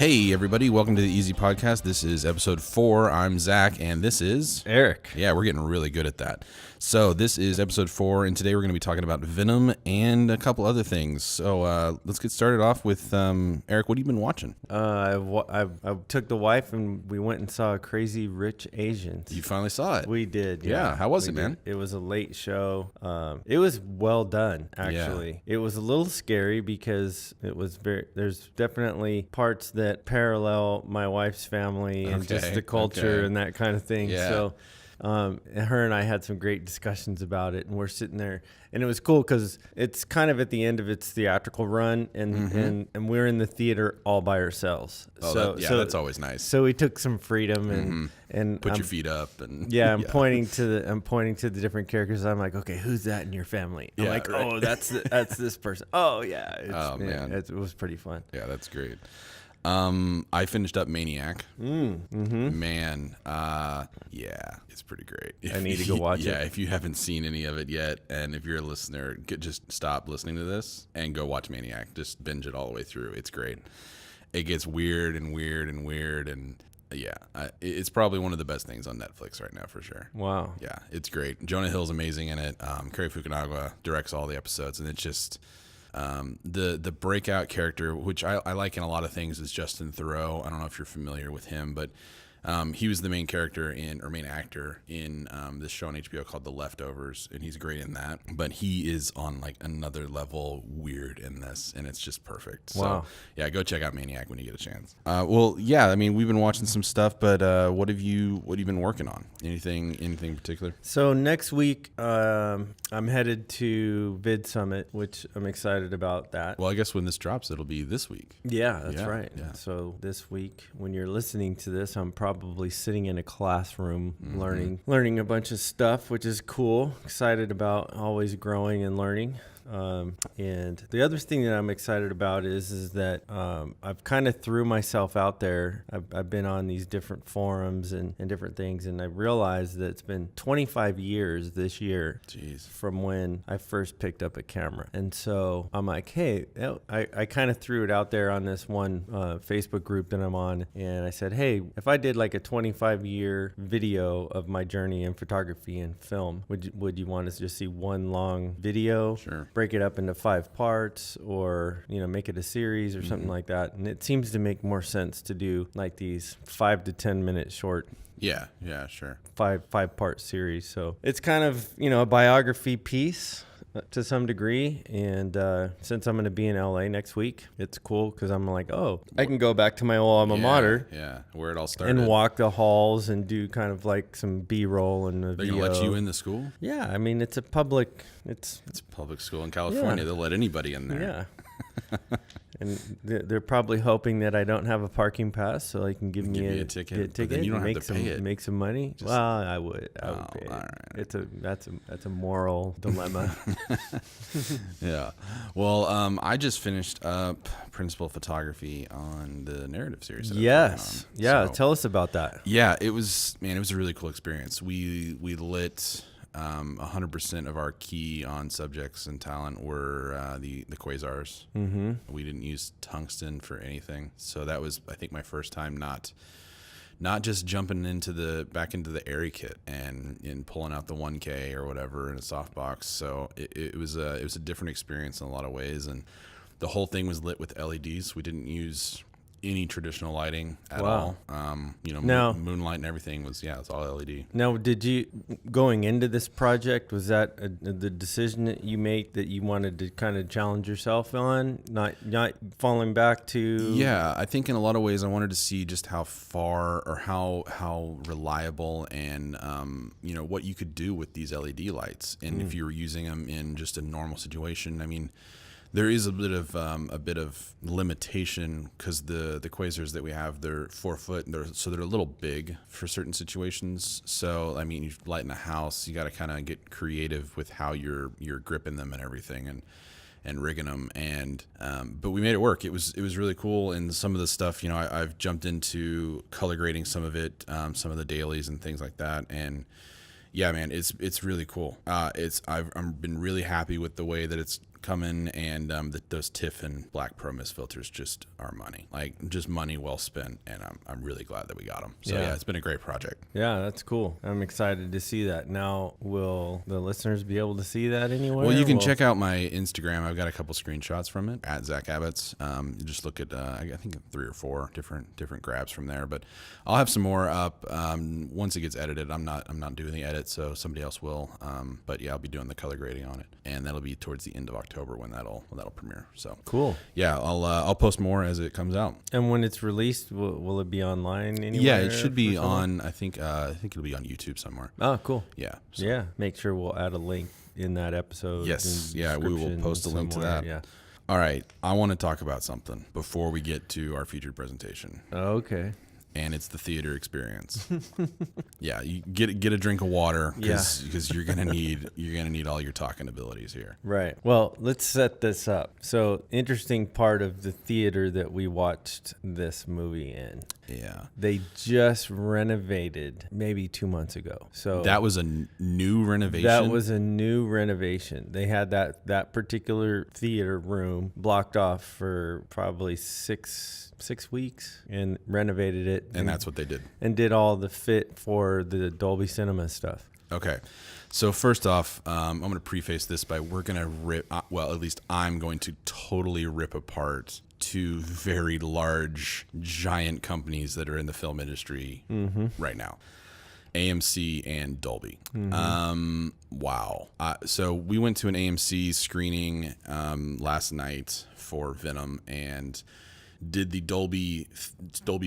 Hey, everybody. Welcome to the Easy Podcast. This is episode 4. I'm Zach, and this is Eric. Yeah, we're getting really good at that. So this is episode 4, and today we're going to be talking about Venom and a couple other things. So let's get started off with Eric. What have you been watching? I took the wife and we went and saw Crazy Rich Asians. You finally saw it. We did. Yeah. How was it, man? It was a late show. It was well done, actually. Yeah. It was a little scary because there's definitely parts that parallel my wife's family and just the culture and that kind of thing. Yeah. So her and I had some great discussions about it, and we're sitting there, and it was cool because it's kind of at the end of its theatrical run, and we're in the theater all by ourselves. So that's always nice. So we took some freedom and put your feet up and I'm pointing to the different characters. I'm like, okay, who's that in your family? I'm like, right. Oh, that's this person. Oh yeah, man, it was pretty fun. Yeah, that's great. I finished up Maniac. Man, yeah, it's pretty great. I need to go watch it. Yeah, if you haven't seen any of it yet, and if you're a listener, just stop listening to this and go watch Maniac. Just binge it all the way through. It's great. It gets weird and weird and weird, and yeah, it's probably one of the best things on Netflix right now for sure. Wow. Yeah, it's great. Jonah Hill's amazing in it. Cary Fukunaga directs all the episodes, and it's just... the breakout character, which I like in a lot of things, is Justin Theroux. I don't know if you're familiar with him, but he was the main actor in this show on HBO called The Leftovers, and he's great in that. But he is on like another level weird in this, and it's just perfect. Wow. So yeah, go check out Maniac when you get a chance. Well, yeah, I mean, we've been watching some stuff, but what have you been working on? Anything in particular? So next week, I'm headed to Vid Summit, which I'm excited about that. Well, I guess when this drops, it'll be this week. Yeah, that's right. Yeah. So this week, when you're listening to this, I'm probably sitting in a classroom learning a bunch of stuff, which is cool. Excited about always growing and learning. And the other thing that I'm excited about is that I've kind of threw myself out there. I've been on these different forums and different things, and I realized that it's been 25 years this year. Jeez. From when I first picked up a camera. And so I'm like, hey, I kind of threw it out there on this one Facebook group that I'm on, and I said, hey, if I did like a 25-year video of my journey in photography and film, would you want to just see one long video? Sure. Break it up into 5 parts, or make it a series or something like that. And it seems to make more sense to do like these 5 to 10 minute short. Yeah, sure. 5-part series. So it's kind of a biography piece to some degree, and since I'm going to be in LA next week, it's cool because I'm like, I can go back to my old alma mater, where it all started, and walk the halls and do kind of like some B-roll and a They're VO. gonna let you in the school? Yeah, I mean it's a public school in California. They'll let anybody in there. Yeah. And they're probably hoping that I don't have a parking pass, so they can give me a ticket. Then you don't have to pay it. Make some money. Well, I would pay it. Right. That's a moral dilemma. Yeah. Well, I just finished up principal photography on the narrative series. Yes. Yeah. So, tell us about that. Yeah, it was a really cool experience. We lit 100% of our key on subjects and talent were the quasars. Mm-hmm. We didn't use tungsten for anything, so that was, I think, my first time not just jumping back into the Airy kit and pulling out the 1K or whatever in a softbox. So it was a different experience in a lot of ways, and the whole thing was lit with LEDs. We didn't use any traditional lighting at all. Moonlight and everything was it's all LED. Now, did you, going into this project, was that the decision that you made that you wanted to kind of challenge yourself on, not falling back to? Yeah, I think in a lot of ways I wanted to see just how far or how reliable and what you could do with these LED lights, and if you were using them in just a normal situation. I mean, there is a bit of limitation because the quasars that we have, they're 4 foot, and they're a little big for certain situations. So I mean, you light in a house, you got to kind of get creative with how you're gripping them and everything, and rigging them. And but we made it work. It was really cool. And some of the stuff, I've jumped into color grading some of it, some of the dailies and things like that, and yeah, man, it's really cool. I've been really happy with the way that it's coming, and those TIFF and Black Pro Mist filters just are money, like just money well spent, and I'm really glad that we got them. So yeah, it's been a great project. Yeah, that's cool. I'm excited to see that. Now, will the listeners be able to see that anywhere? Well, you can check out my Instagram. I've got a couple screenshots from it at Zak Abbott's. You just look at I think 3 or 4 different grabs from there, but I'll have some more up once it gets edited. I'm not doing the edit, so somebody else will. But yeah, I'll be doing the color grading on it, and that'll be towards the end of October when that'll premiere. So cool. Yeah, I'll post more as it comes out. And when it's released, will it be online anywhere? Yeah, it should be on. I think it'll be on YouTube somewhere. Oh, cool. Yeah. So. Yeah. Make sure we'll add a link in that episode. Yes. Yeah, we will post a link to that. Yeah. All right. I want to talk about something before we get to our featured presentation. Okay. And it's the theater experience. Yeah, you get a drink of water because you're gonna need all your talking abilities here. Right. Well, let's set this up. So, interesting part of the theater that we watched this movie in. Yeah. They just renovated maybe 2 months ago. So that was a new renovation. That was a new renovation. They had that particular theater room blocked off for probably six weeks and renovated it. And that's what they did. And did all the fit for the Dolby Cinema stuff. Okay. So first off, I'm going to preface this by we're going to rip, well, at least I'm going to totally rip apart 2 very large, giant companies that are in the film industry right now. AMC and Dolby. Wow. So we went to an AMC screening last night for Venom and did the Dolby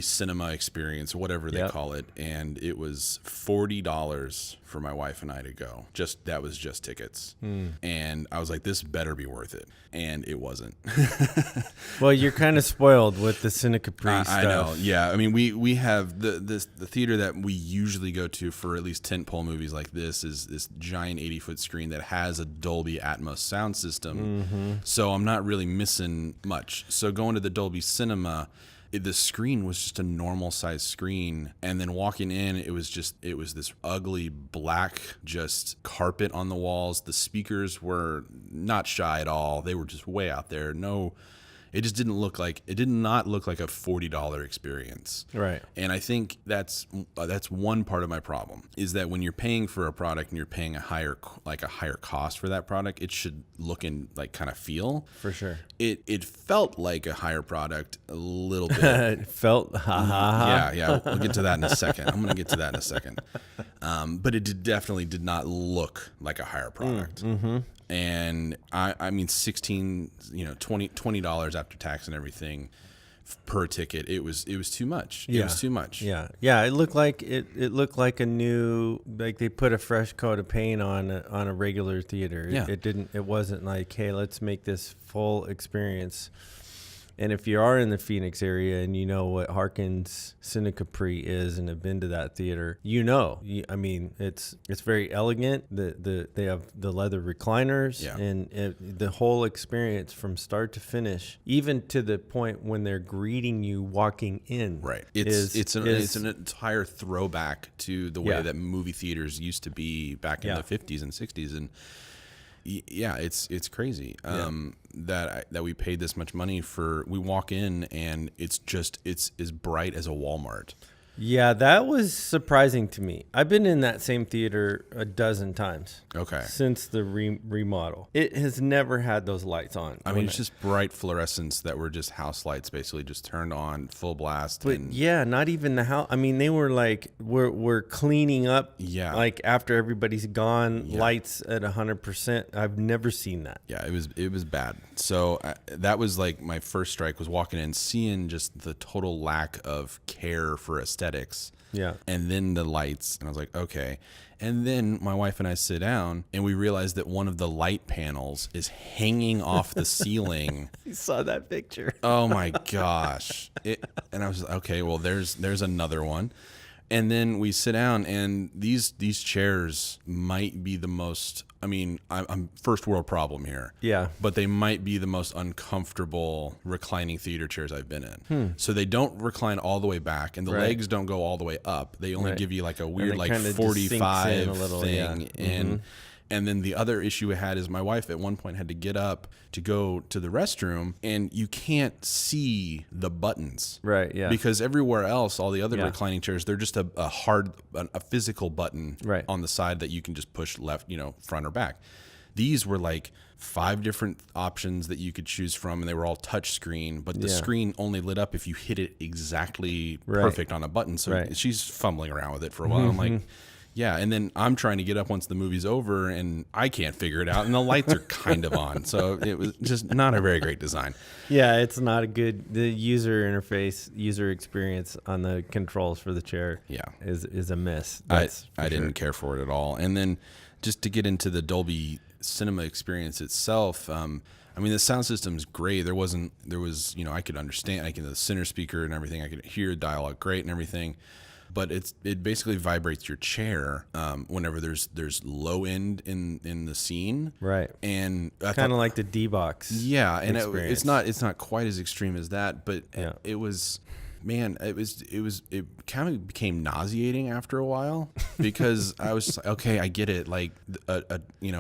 Cinema experience, whatever they call it, and it was $40 for my wife and I to go. That was just tickets. And I was like, this better be worth it. And it wasn't. Well, you're kind of spoiled with the Cine Capri stuff. I know. Yeah. I mean, we have the theater that we usually go to for at least tentpole movies like this is this giant 80-foot screen that has a Dolby Atmos sound system. So I'm not really missing much. So going to the Dolby Cinema, the screen was just a normal size screen, and then walking in, it was this ugly black just carpet on the walls. The speakers were not shy at all. They were just way out there. It just did not look like a $40 experience. Right. And I think that's one part of my problem is that when you're paying for a product and you're paying a higher cost for that product, it should look and like kind of feel. For sure. It felt like a higher product a little bit. It felt Yeah. We'll get to that in a second. I'm going to get to that in a second. But it definitely did not look like a higher product. And I mean, $20 after tax and everything per ticket. It was too much. It was too much. Yeah. It looked like a new, like they put a fresh coat of paint on a regular theater. Yeah. It wasn't like, hey, let's make this full experience. And if you are in the Phoenix area and you know what Harkins Cine Capri is and have been to that theater, I mean, it's very elegant. They have the leather recliners and the whole experience from start to finish, even to the point when they're greeting you walking in. Right. It's an entire throwback to the way that movie theaters used to be back in the 50s and 60s. And yeah, it's crazy that we paid this much money for. We walk in and it's as bright as a Walmart. Yeah, that was surprising to me. I've been in that same theater a dozen times. Okay. Since the remodel. It has never had those lights on. I mean, it's just bright fluorescents that were just house lights, basically just turned on full blast. But not even the house. I mean, they were like, we're cleaning up. Yeah. Like after everybody's gone, lights at 100%. I've never seen that. Yeah, it was bad. So that was like my first strike, was walking in, seeing just the total lack of care for aesthetics. Yeah. And then the lights. And I was like, okay. And then my wife and I sit down and we realize that one of the light panels is hanging off the ceiling. You saw that picture. Oh my gosh. And I was like, okay, well, there's another one. And then we sit down, and these chairs might be the most, I mean, I'm first world problem here. Yeah. But they might be the most uncomfortable reclining theater chairs I've been in. So they don't recline all the way back, and the legs don't go all the way up. They only give you like a weird like 45 thing. And then the other issue I had is my wife at one point had to get up to go to the restroom, and you can't see the buttons. Right, yeah. Because everywhere else, all the other Yeah. reclining chairs, they're just a physical button Right. on the side that you can just push left, front or back. These were like 5 different options that you could choose from, and they were all touch screen, but the Yeah. screen only lit up if you hit it exactly Right. perfect on a button. So Right. she's fumbling around with it for a while. I'm like, yeah. And then I'm trying to get up once the movie's over, and I can't figure it out, and the lights are kind of on. So it was just not a very great design. Yeah, it's not a good. The user experience on the controls for the chair. Yeah. is a miss. I For didn't sure. care for it at all. And then just to get into the Dolby cinema experience itself, the sound system's great. There was, I could understand, the center speaker and everything. I could hear dialogue great and everything. But it basically vibrates your chair whenever there's low end in the scene, Right. And I Kind of like the D-Box. yeah, and experience. it's not quite as extreme as that, but Yeah. it was. Man, it kind of became nauseating after a while because I was just like, okay, I get it. Like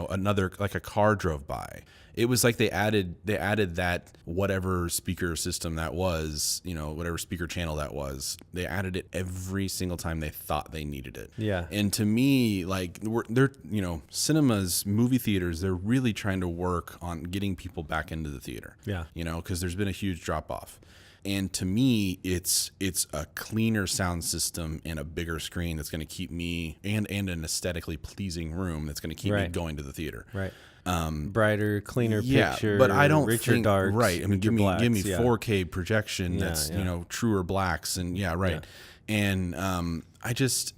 another, like a car drove by. It was like they added that whatever speaker system that was, whatever speaker channel that was. They added it every single time they thought they needed it. Yeah. And to me, like they're cinemas, movie theaters, they're really trying to work on getting people back into the theater. Yeah. Because there's been a huge drop off. And to me, it's a cleaner sound system and a bigger screen that's going to keep me and an aesthetically pleasing room that's going to keep me Right. going to the theater. Right. Brighter, cleaner picture. But I don't richer think darks. right. I mean, give richer me blacks, yeah. 4K projection Yeah, that's yeah. truer blacks and right. Yeah. And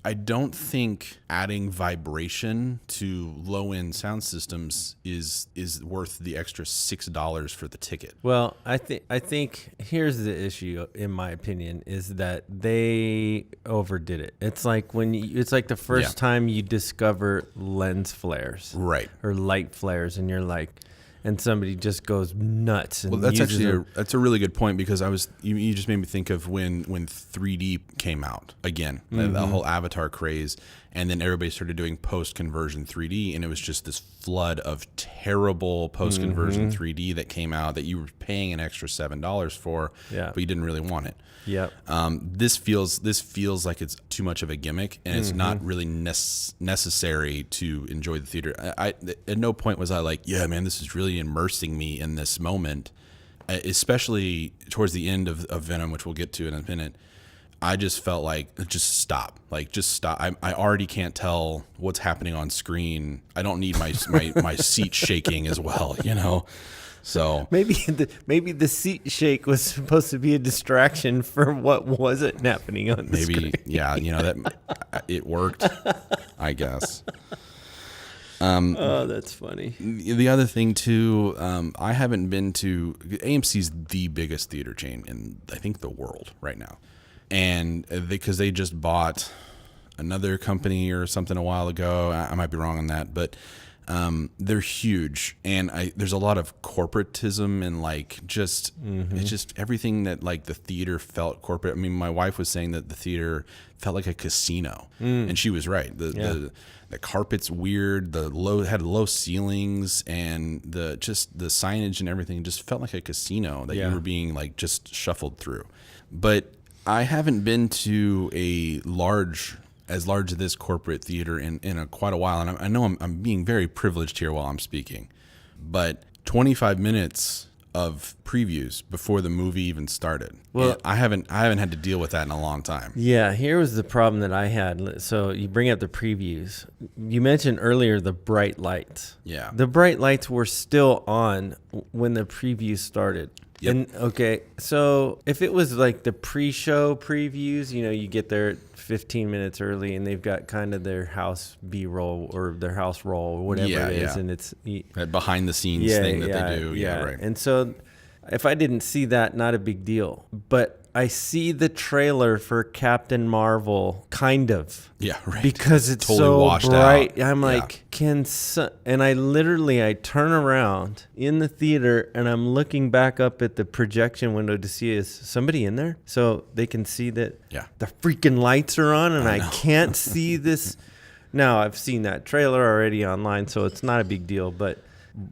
I don't think adding vibration to low end sound systems is worth the extra $6 for the ticket. Well, I think here's the issue, in my opinion, is that they overdid it. It's like it's like the first Yeah. time you discover lens flares, Right. or light flares, and you're like, and somebody just goes nuts. And Well, that's uses actually a- that's a really good point because you just made me think of when 3D came out again, the whole Avatar craze, and then everybody started doing post conversion 3D, and it was just this flood of terrible post conversion 3D that came out that you were paying an extra $7 for, Yeah. but you didn't really want it. Yep. This feels like it's too much of a gimmick, and it's not really necessary to enjoy the theater. I at no point was I like, yeah, man, this is really immersing me in this moment, especially towards the end of Venom, which we'll get to in a minute. I just felt like just stop. I already can't tell what's happening on screen. I don't need my seat shaking as well, So Maybe the seat shake was supposed to be a distraction for what wasn't happening on the screen. yeah, that it worked, I guess. Oh, that's funny. The other thing too, I haven't been to AMC's the biggest theater chain in I think the world right now, and because they just bought another company or something a while ago. I might be wrong on that, but they're huge, and there's a lot of corporatism and it's just everything that like the theater felt corporate. I mean, my wife was saying that the theater felt like a casino, and she was right. The carpet's weird. Had low ceilings, and the signage and everything just felt like a casino that you were being like just shuffled through. But I haven't been to as large as this corporate theater in quite a while, and I know I'm being very privileged here while I'm speaking, but 25 minutes of previews before the movie even started. Well, and I haven't had to deal with that in a long time. Yeah, here was the problem that I had. So you bring up the previews. You mentioned earlier the bright lights. Yeah. The bright lights were still on when the previews started. Yep. And okay, so if it was like the pre-show previews, you get there 15 minutes early and they've got kind of their house B-roll or their house roll or whatever it is, and it's that behind the scenes thing that they do. Yeah, right. And so if I didn't see that, not a big deal. But I see the trailer for Captain Marvel, kind of. Yeah, right. Because it's totally so washed bright. out. I'm like, and I turn around in the theater and I'm looking back up at the projection window to see is somebody in there so they can see that the freaking lights are on and I can't see this. Now, I've seen that trailer already online, so it's not a big deal, but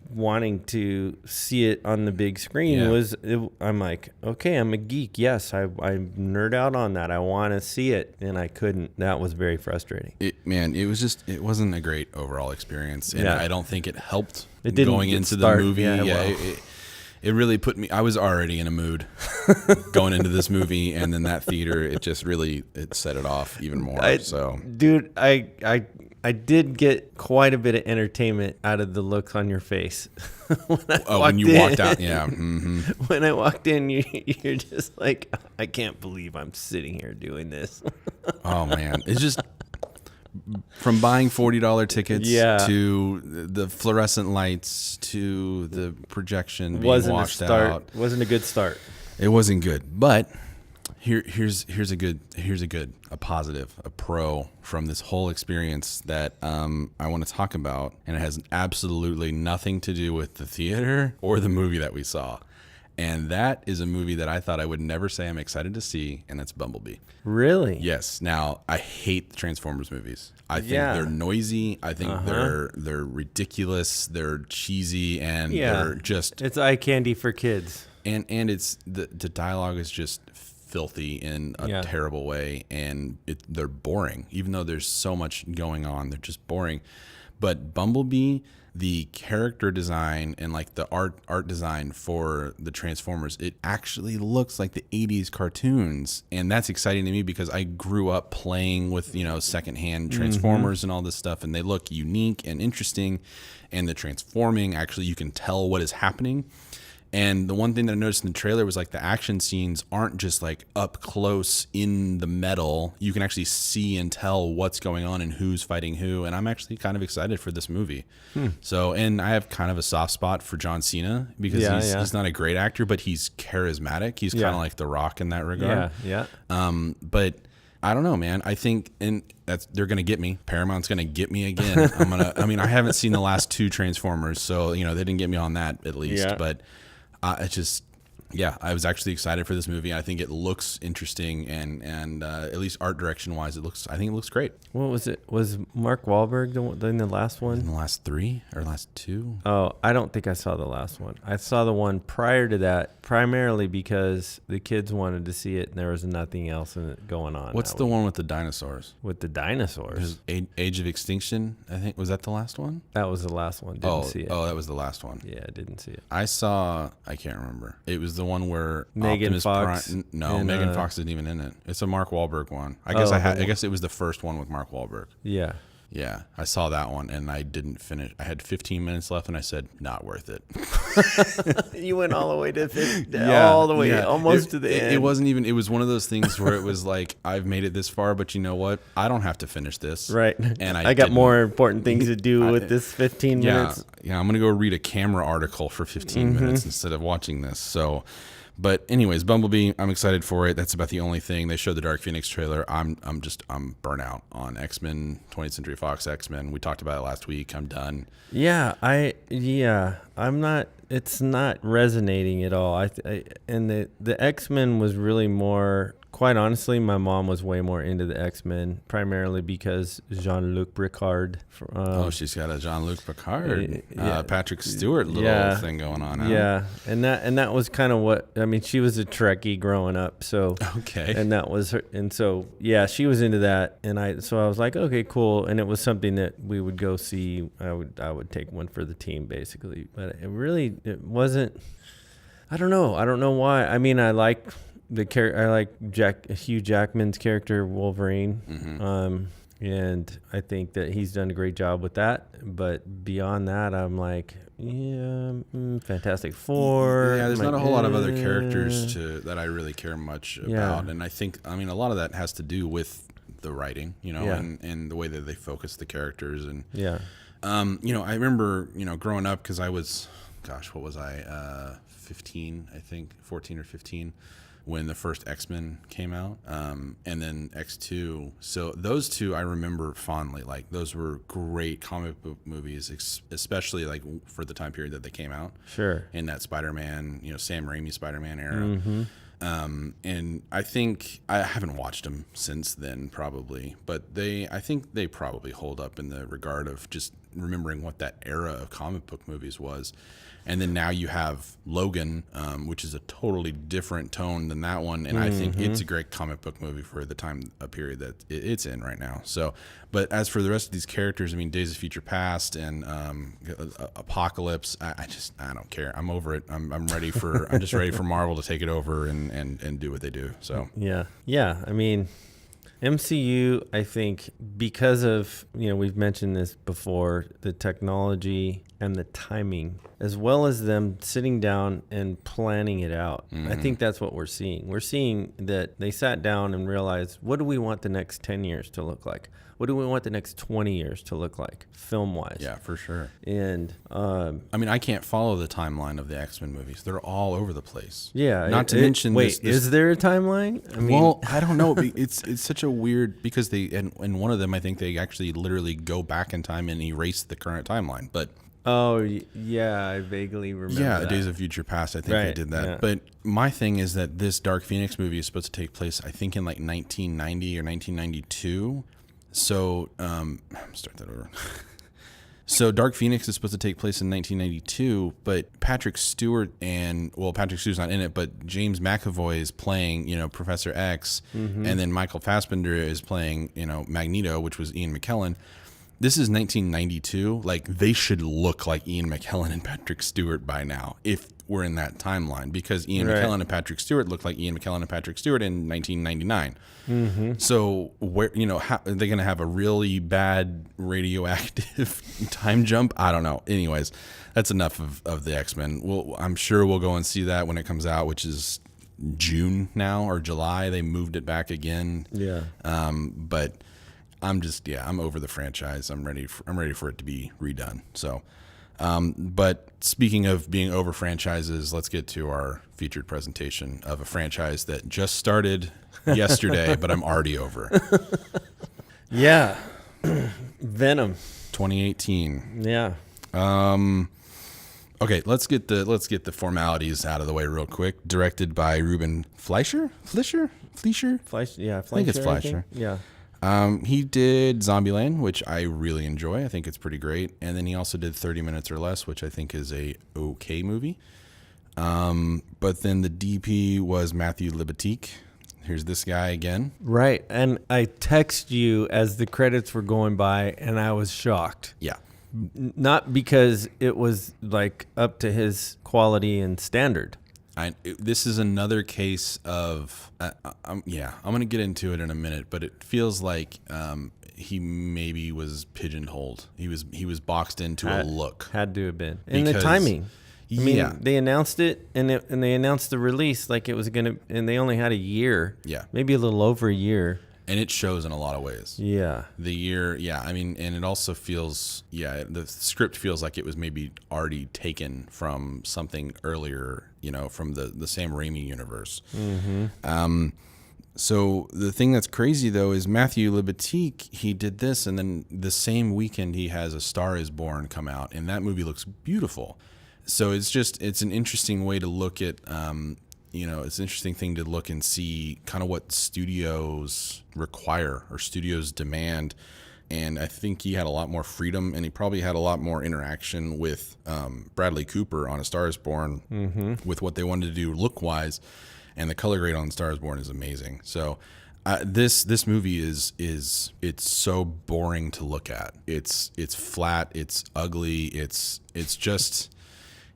wanting to see it on the big screen I'm like, okay, I'm a geek. Yes, I nerd out on that. I want to see it, and I couldn't. That was very frustrating. It wasn't a great overall experience, and I don't think it helped going into the movie. It really put me. I was already in a mood going into this movie, and then that theater, it set it off even more. Dude, I did get quite a bit of entertainment out of the looks on your face when you walked out. Yeah. Mm-hmm. When I walked in, you're just like, I can't believe I'm sitting here doing this. Oh man, it's just. From buying $40 tickets to the fluorescent lights to the projection being washed out. Wasn't a good start. It wasn't good. But here's a positive, a pro from this whole experience that I want to talk about, and it has absolutely nothing to do with the theater or the movie that we saw. And that is a movie that I thought I would never say I'm excited to see, and that's Bumblebee. Really? Yes. Now, I hate the Transformers movies. I think they're noisy. I think they're ridiculous. They're cheesy, and they're just... It's eye candy for kids. And it's the dialogue is just filthy in a terrible way, and they're boring. Even though there's so much going on, they're just boring. But Bumblebee... the character design and like the art design for the Transformers, it actually looks like the 80s cartoons. And that's exciting to me because I grew up playing with, secondhand Transformers and all this stuff, and they look unique and interesting. And the transforming, actually, you can tell what is happening. And the one thing that I noticed in the trailer was like the action scenes aren't just like up close in the metal. You can actually see and tell what's going on and who's fighting who. And I'm actually kind of excited for this movie. So, and I have kind of a soft spot for John Cena because he's not a great actor, but he's charismatic. He's kind of like The Rock in that regard. But I don't know, man. I think they're going to get me. Paramount's going to get me again. I haven't seen the last two Transformers, so, they didn't get me on that at least. But I was actually excited for this movie. I think it looks interesting, and at least art direction wise, I think it looks great. What was it? Was Mark Wahlberg in the last one? In the last three or last two? Oh, I don't think I saw the last one. I saw the one prior to that, primarily because the kids wanted to see it, and there was nothing else in it going on. What's the one with the dinosaurs? With the dinosaurs? Age of Extinction, I think. Was that the last one? That was the last one. Didn't see it. Oh, that was the last one. Yeah, I didn't see it. I can't remember. It was the one where Megan Fox. Megan Fox isn't even in it. It's a Mark Wahlberg one. I guess it was the first one with Mark Wahlberg. Yeah. Yeah, I saw that one, and I didn't finish. I had 15 minutes left, and I said, not worth it. You went all the way to 50, all the way, almost to the end. It wasn't even, it was one of those things where it was like, I've made it this far, but you know what? I don't have to finish this. Right. And I got more important things to do with this 15 minutes. Yeah, I'm going to go read a camera article for 15 minutes instead of watching this. So... But anyways, Bumblebee, I'm excited for it. That's about the only thing. They showed the Dark Phoenix trailer. I'm burnt out on X-Men, 20th Century Fox X-Men. We talked about it last week. I'm done. I'm not. It's not resonating at all. And the X-Men was really more. Quite honestly, my mom was way more into the X-Men, primarily because Jean-Luc Picard. She's got a Jean-Luc Picard, Patrick Stewart little thing going on. Yeah, and that was kind of what I mean. She was a Trekkie growing up, so and that was her, and so she was into that, and I was like, okay, cool, and it was something that we would go see. I would take one for the team basically, but it wasn't. I don't know why. I mean, I like. I like Hugh Jackman's character Wolverine, and I think that he's done a great job with that. But beyond that, I'm like, Fantastic Four. Yeah, there's not a whole lot of other characters that I really care much about, and I think a lot of that has to do with the writing, and the way that they focus the characters, and I remember growing up because I was, what was I, 15, I think 14 or 15. When the first X-Men came out, and then X2. So those two I remember fondly. Like, those were great comic book movies, especially like for the time period that they came out. Sure. In that Spider-Man, Sam Raimi Spider-Man era. And I think I haven't watched them since then, probably, but I think they probably hold up in the regard of just remembering what that era of comic book movies was. And then now you have Logan, which is a totally different tone than that one. And I think it's a great comic book movie for the time period that it's in right now. So, but as for the rest of these characters, I mean, Days of Future Past and Apocalypse, I don't care. I'm over it. I'm ready for, I'm just ready for Marvel to take it over and do what they do. So, yeah. I mean, MCU, I think, because of, we've mentioned this before, the technology and the timing, as well as them sitting down and planning it out. I think that's what we're seeing. We're seeing that they sat down and realized, what do we want the next 10 years to look like? What do we want the next 20 years to look like, film-wise? Yeah, for sure. And I mean, I can't follow the timeline of the X-Men movies. They're all over the place. Yeah. Not to mention wait, is there a timeline? I mean, well, I don't know. It's such a weird, because in one of them, I think they actually literally go back in time and erase the current timeline. But oh, yeah, I vaguely remember that. Days of Future Past, I think they did that. Yeah. But my thing is that this Dark Phoenix movie is supposed to take place, I think, in like 1990 or 1992. So, start that over. So Dark Phoenix is supposed to take place in 1992, but Patrick Stewart's not in it, but James McAvoy is playing, Professor X, and then Michael Fassbender is playing, Magneto, which was Ian McKellen. This is 1992. Like, they should look like Ian McKellen and Patrick Stewart by now, if we're in that timeline, because Ian McKellen and Patrick Stewart looked like Ian McKellen and Patrick Stewart in 1999. So where, how, are they going to have a really bad radioactive time jump? I don't know. Anyways, that's enough of the X-Men. I'm sure we'll go and see that when it comes out, which is June now or July. They moved it back again. Yeah. But I'm over the franchise. I'm ready for it to be redone. So, but speaking of being over franchises, let's get to our featured presentation of a franchise that just started yesterday, but I'm already over. Yeah. Venom 2018. Yeah. Okay, let's get the formalities out of the way real quick. Directed by Ruben Fleischer? Yeah, Fleischer, I think it's Fleischer. Yeah. He did Zombieland, which I really enjoy. I think it's pretty great. And then he also did 30 Minutes or Less, which I think is a okay movie. But then the DP was Matthew Libatique. Here's this guy again. Right. And I text you as the credits were going by, and I was shocked. Yeah. Not because it was like up to his quality and standard. This is another case of, I'm going to get into it in a minute, but it feels like he maybe was pigeonholed. He was boxed into a look. Had to have been. And the timing. I mean, they announced it, and they announced the release like it was going to, and they only had a year. Yeah. Maybe a little over a year. And it shows in a lot of ways. Yeah. The year, I mean, and it also feels, the script feels like it was maybe already taken from something earlier, from the Sam Raimi universe. Mm-hmm. So the thing that's crazy, though, is Matthew Libatique, he did this, and then the same weekend he has A Star Is Born come out, and that movie looks beautiful. So it's an interesting way to look at, it's an interesting thing to look and see kind of what studios require or studios demand. And I think he had a lot more freedom, and he probably had a lot more interaction with Bradley Cooper on A Star Is Born with what they wanted to do look-wise. And the color grade on A Star Is Born is amazing. So this movie it's so boring to look at. It's flat. It's ugly. It's just...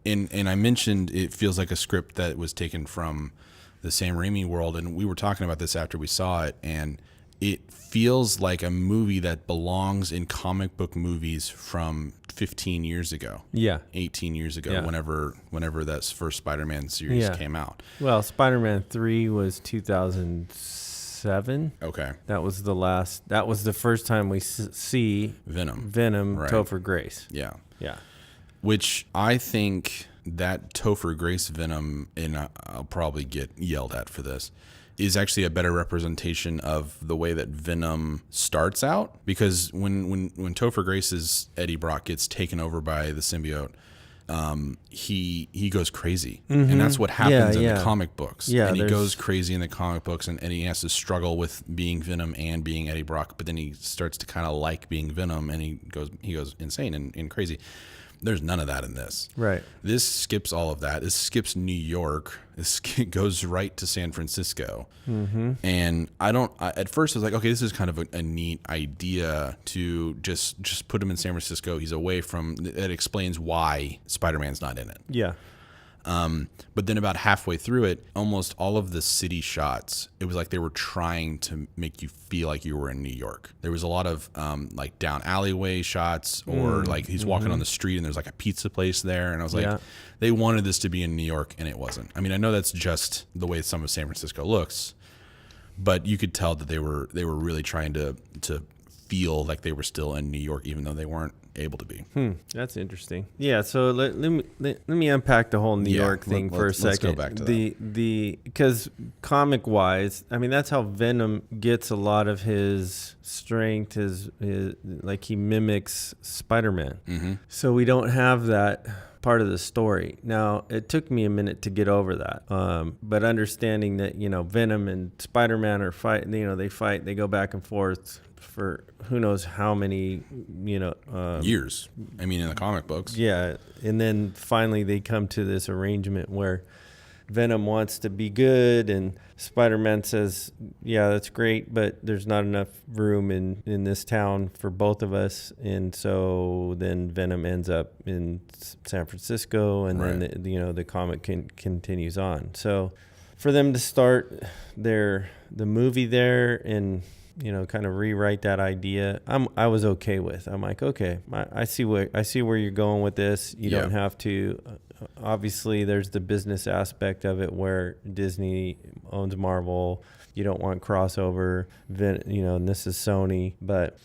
And I mentioned it feels like a script that was taken from the Sam Raimi world, and we were talking about this after we saw it, and it feels like a movie that belongs in comic book movies from 15 years ago. Yeah. 18 years ago, whenever that first Spider-Man series came out. Well, Spider-Man 3 was 2007. Okay. That was the first time we see Venom, right. Topher Grace. Yeah. Yeah. Which I think that Topher Grace Venom, and I'll probably get yelled at for this, is actually a better representation of the way that Venom starts out. Because when Topher Grace's Eddie Brock gets taken over by the symbiote, he goes crazy, and that's what happens in the comic books. And he goes crazy in the comic books, and he has to struggle with being Venom and being Eddie Brock. But then he starts to kind of like being Venom, and he goes insane and crazy. There's none of that in this. Right. This skips all of that. This skips New York. This goes right to San Francisco. Mm-hmm. And at first I was like, okay, this is kind of a neat idea to just put him in San Francisco. He's away from, it explains why Spider-Man's not in it. Yeah. But then about halfway through it, almost all of the city shots, it was like they were trying to make you feel like you were in New York. There was a lot of like down alleyway shots, or like he's walking on the street and there's like a pizza place there. And I was like, they wanted this to be in New York, and it wasn't. I mean, I know that's just the way some of San Francisco looks, but you could tell that they were really trying to feel like they were still in New York, even though they weren't able to be. That's interesting. Yeah, so let me unpack the whole New York thing for a second. Let's go back to that. Because comic wise, I mean, that's how Venom gets a lot of his strength. His like he mimics Spider-Man. Mm-hmm. So we don't have that part of the story. Now, it took me a minute to get over that. But understanding that, Venom and Spider-Man are fighting, they fight, they go back and forth for who knows how many, years. I mean, in the comic books. Yeah. And then finally they come to this arrangement where Venom wants to be good and Spider-Man says, yeah, that's great, but there's not enough room in this town for both of us. And so then Venom ends up in San Francisco, and then the comic continues on. So for them to start the movie there and kind of rewrite that idea, I was okay with. I'm like, okay, I see where you're going with this. You don't have to. Obviously, there's the business aspect of it where Disney owns Marvel. You don't want crossover. And this is Sony, but.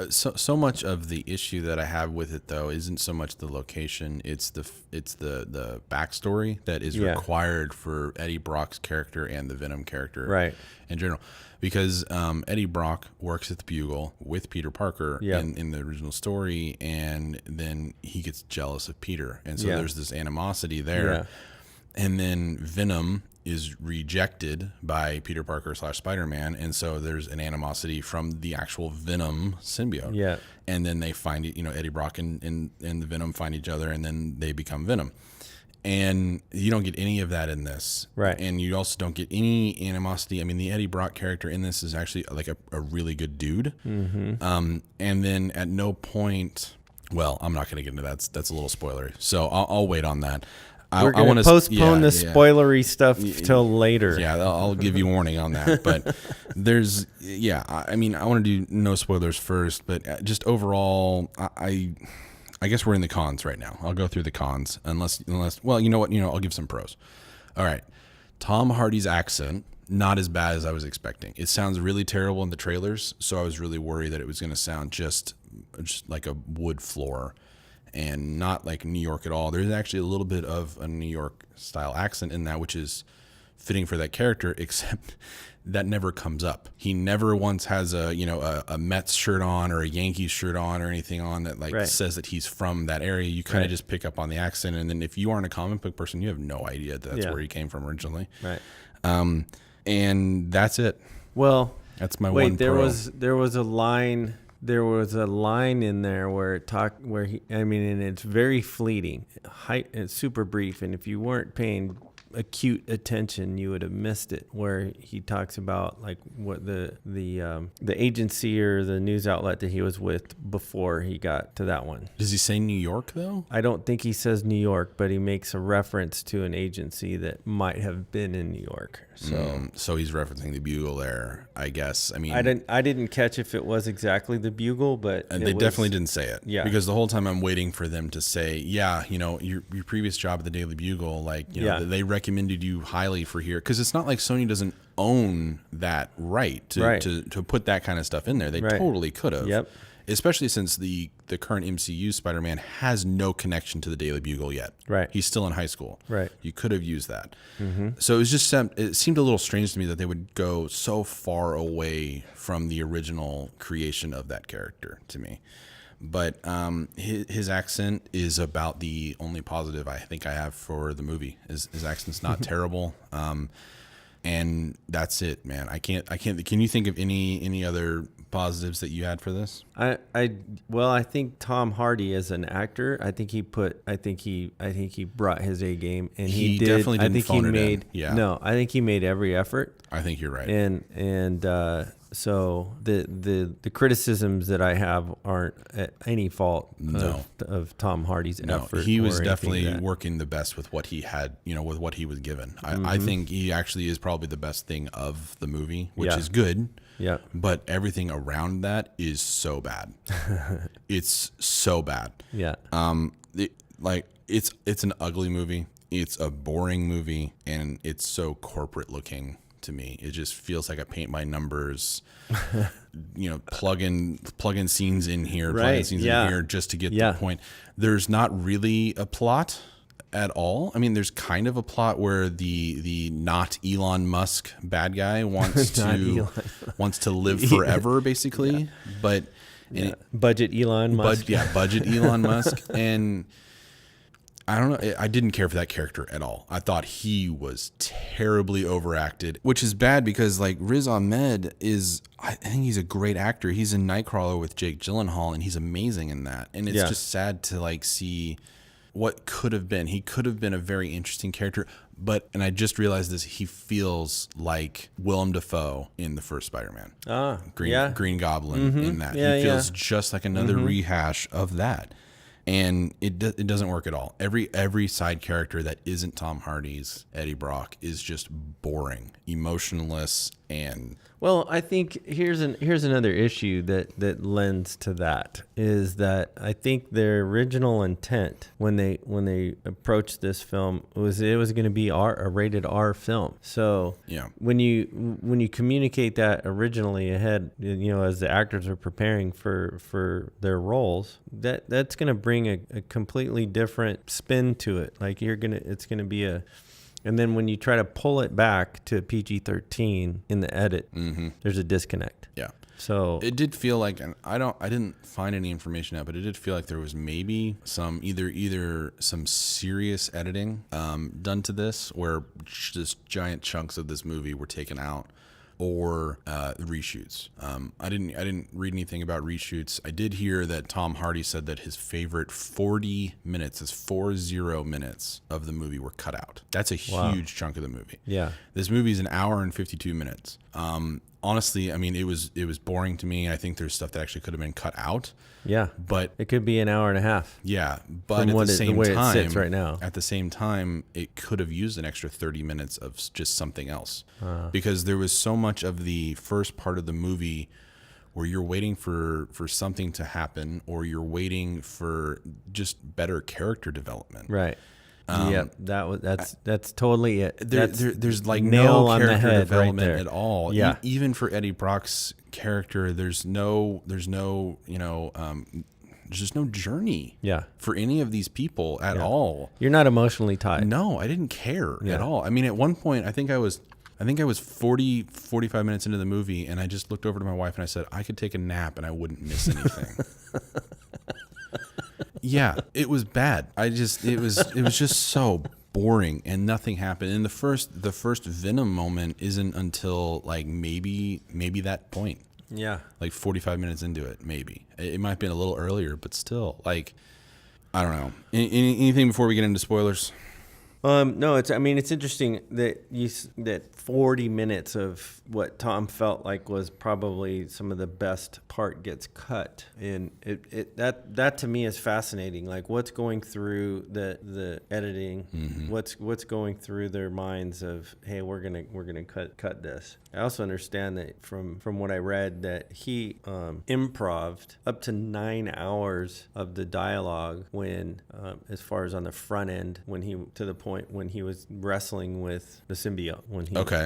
So much of the issue that I have with it though isn't so much the location, it's the backstory that is required for Eddie Brock's character and the Venom character in general, because Eddie Brock works at the Bugle with Peter Parker in the original story, and then he gets jealous of Peter, and so there's this animosity there, and then Venom is rejected by Peter Parker / Spider-Man, and so there's an animosity from the actual Venom symbiote. Yeah. And then they find it, Eddie Brock and the Venom find each other, and then they become Venom. And you don't get any of that in this. Right. And you also don't get any animosity. I mean, the Eddie Brock character in this is actually like a really good dude. Mm-hmm. And then at no point, well, I'm not going to get into that. That's a little spoilery. So I'll wait on that. We're going to postpone the spoilery stuff till later. Yeah, I'll give you warning on that. But there's, I mean, I want to do no spoilers first, but just overall, I guess we're in the cons right now. I'll go through the cons, unless, well, you know what? I'll give some pros. All right. Tom Hardy's accent, not as bad as I was expecting. It sounds really terrible in the trailers, so I was really worried that it was going to sound just like a wood floor, and not like New York at all. There's actually a little bit of a New York style accent in that, which is fitting for that character, except that never comes up. He never once has a Mets shirt on or a Yankees shirt on or anything on that says that he's from that area. You kind of just pick up on the accent, and then if you aren't a comic book person, you have no idea that's where he came from originally. Right. And that's it. Well, that's my one pro. There was a line. There was a line in there where and it's very fleeting, it's super brief, and if you weren't paying acute attention, you would have missed it, where he talks about like what the agency or the news outlet that he was with before he got to that one. Does he say New York though? I don't think he says New York, but he makes a reference to an agency that might have been in New York. So he's referencing the Bugle there, I guess. I mean, I didn't catch if it was exactly the Bugle, but they definitely didn't say it. Yeah, because the whole time I'm waiting for them to say, your previous job at the Daily Bugle, they recommended you highly for here, because it's not like Sony doesn't own that right to put that kind of stuff in there. They totally could have. Yep. Especially since the current MCU Spider-Man has no connection to the Daily Bugle yet. Right. He's still in high school. Right. You could have used that. Mm-hmm. So it seemed a little strange to me that they would go so far away from the original creation of that character to me. But his accent is about the only positive I think I have for the movie. His accent's not terrible. And that's it, man. I can't. Can you think of any other positives that you had for this? Well, I think Tom Hardy as an actor, I think he brought his A game, and he did. Definitely didn't I think phone he it made. in. Yeah. No, I think he made every effort. I think you're right. And so the criticisms that I have aren't at any fault of Tom Hardy's effort. He was or definitely working the best with what he had, with what he was given. I think he actually is probably the best thing of the movie, which is good. Yeah. But everything around that is so bad. It's so bad. Yeah. It's an ugly movie. It's a boring movie, and it's so corporate looking to me. It just feels like a paint by numbers, plug in scenes in here, plug in scenes in here just to get the point. There's not really a plot at all. I mean, there's kind of a plot where the not Elon Musk bad guy wants to live forever, basically. But budget Elon Musk. Budget Elon Musk. And I don't know. I didn't care for that character at all. I thought he was terribly overacted, which is bad because Riz Ahmed I think he's a great actor. He's in Nightcrawler with Jake Gyllenhaal, and he's amazing in that. And it's just sad to see what could have been. He could have been a very interesting character, and I just realized this, he feels like Willem Dafoe in the first Spider-Man. Green Goblin in that. He feels just like another rehash of that. And it doesn't work at all. Every side character that isn't Tom Hardy's Eddie Brock is just boring, emotionless, and well, I think here's another issue that lends to that, is that I think their original intent when they approached this film was it was going to be a rated R film. So when you communicate that originally ahead, as the actors are preparing for their roles, that's going to bring a completely different spin to it. It's going to be and then when you try to pull it back to PG-13 in the edit, there's a disconnect. Yeah. So it did feel like, and I didn't find any information out, but it did feel like there was maybe some either some serious editing done to this, where just giant chunks of this movie were taken out, or reshoots. I didn't read anything about reshoots. I did hear that Tom Hardy said that his favorite 40 minutes of the movie were cut out. That's a huge chunk of the movie. Yeah. This movie is an hour and 52 minutes. Honestly, I mean, it was boring to me. I think there's stuff that actually could have been cut out. Yeah, but it could be an hour and a half. Yeah, but at the same time, it sits right now. At the same time, it could have used an extra 30 minutes of just something else, because there was so much of the first part of the movie where you're waiting for something to happen, or you're waiting for just better character development. Right. That's totally it. There's like nail no on the character head development right there. at all. Yeah. Even for Eddie Brock's character, there's just no journey. Yeah. For any of these people at all. You're not emotionally tied. No, I didn't care at all. I mean, at one point, I think I was 45 minutes into the movie, and I just looked over to my wife and I said, I could take a nap and I wouldn't miss anything. Yeah, it was bad. It was just so boring, and nothing happened. And the first Venom moment isn't until maybe that point. Yeah. 45 minutes into it, maybe. It might have been a little earlier, but still, I don't know. Anything before we get into spoilers? No, it's interesting that 40 minutes of what Tom felt like was probably some of the best part gets cut, and that to me is fascinating. Like, what's going through the editing, what's going through their minds of, hey, we're gonna cut this. I also understand that from what I read, that he improv'd up to 9 hours of the dialogue when, as far as on the front end, to the point when he was wrestling with the symbiote.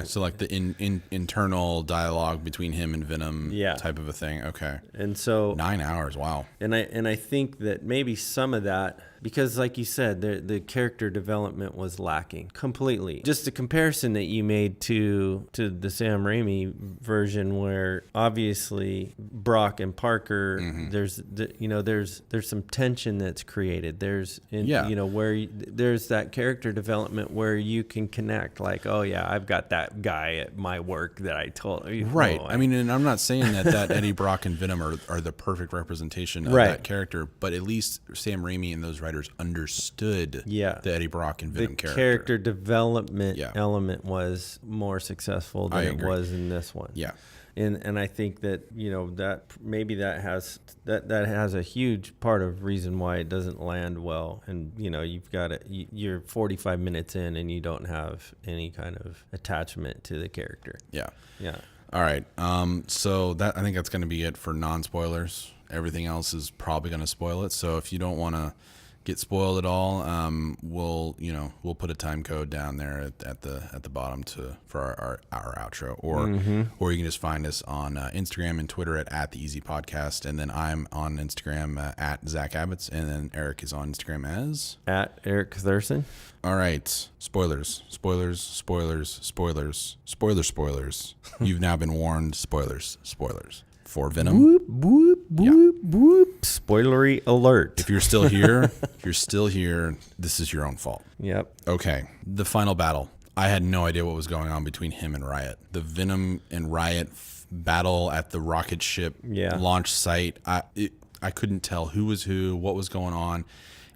So the internal dialogue between him and Venom, type of a thing. Okay. And so 9 hours, wow. And I think that maybe some of that because like you said, the character development was lacking completely. Just the comparison that you made to the Sam Raimi version, where obviously Brock and Parker, there's some tension that's created. There's there's that character development where you can connect, like, oh yeah, I've got that guy at my work that I told you. Right. I mean, and I'm not saying that Eddie Brock and Venom are the perfect representation of that character, but at least Sam Raimi and those writers understood the Eddie Brock and Venom character. The character development element was more successful than it was in this one. Yeah. And I think that, that maybe that has a huge part of reason why it doesn't land well. And, you've got you're 45 minutes in and you don't have any kind of attachment to the character. Yeah. Yeah. All right. So I think that's going to be it for non-spoilers. Everything else is probably going to spoil it. So if you don't want to get spoiled at all, we'll put a time code down there at the bottom for our outro, or you can just find us on Instagram and Twitter at the Easy Podcast, and then I'm on Instagram at Zach Abbots, and then Eric is on Instagram as at Eric Thurston. All right, spoilers. You've now been warned. Spoilers for Venom. Whoop, whoop, whoop, whoop. Spoilery alert. If you're still here, this is your own fault. Yep. Okay. The final battle. I had no idea what was going on between him and Riot. The Venom and Riot battle at the rocket ship launch site. I couldn't tell who was who, what was going on.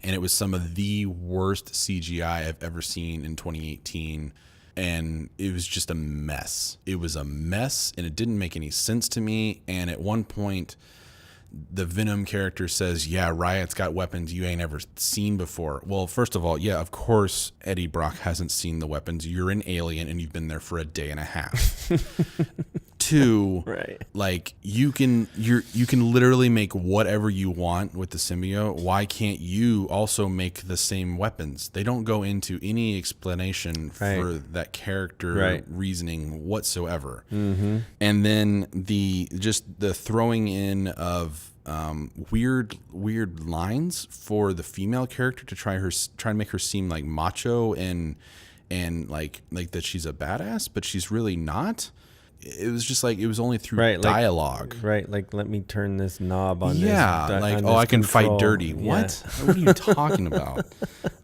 And it was some of the worst CGI I've ever seen in 2018. And it was just a mess. It was a mess, and it didn't make any sense to me. And at one point, the Venom character says, yeah, Riot's got weapons you ain't ever seen before. Well, first of all, yeah, of course Eddie Brock hasn't seen the weapons. You're an alien, and you've been there for a day and a half. Two, like, you can literally make whatever you want with the symbiote. Why can't you also make the same weapons? They don't go into any explanation for that character reasoning whatsoever. And then the throwing in of weird lines for the female character to try and make her seem like macho and like that she's a badass, but she's really not. It was just like, it was only through dialogue. Like, let me turn this knob on I can fight dirty. Yeah. What are you talking about?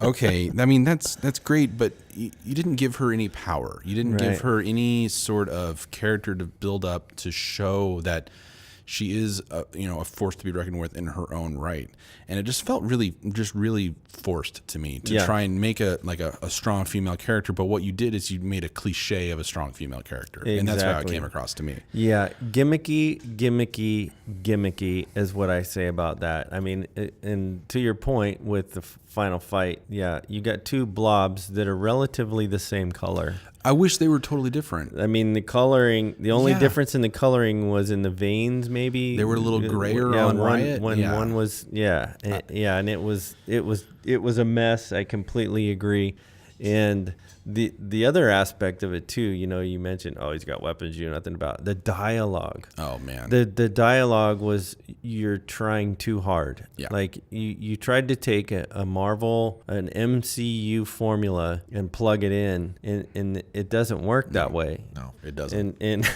Okay, I mean, that's great, but you didn't give her any power. You didn't give her any sort of character to build up to show that she is a force to be reckoned with in her own right. And it just felt really forced to me to try and make a strong female character. But what you did is you made a cliche of a strong female character. Exactly. And that's how it came across to me. Yeah. Gimmicky is what I say about that. I mean, and to your point with the final fight, you got two blobs that are relatively the same color. I wish they were totally different. I mean, the coloring, the only difference in the coloring was in the veins, maybe. They were a little grayer on Riot. One was, and it was a mess. I completely agree. And the other aspect of it too, you mentioned, he's got weapons you know nothing about. The dialogue. Oh man. The dialogue was, you're trying too hard. Yeah. Like you tried to take a Marvel, an MCU formula and plug it in, and it doesn't work that way. No, it doesn't. And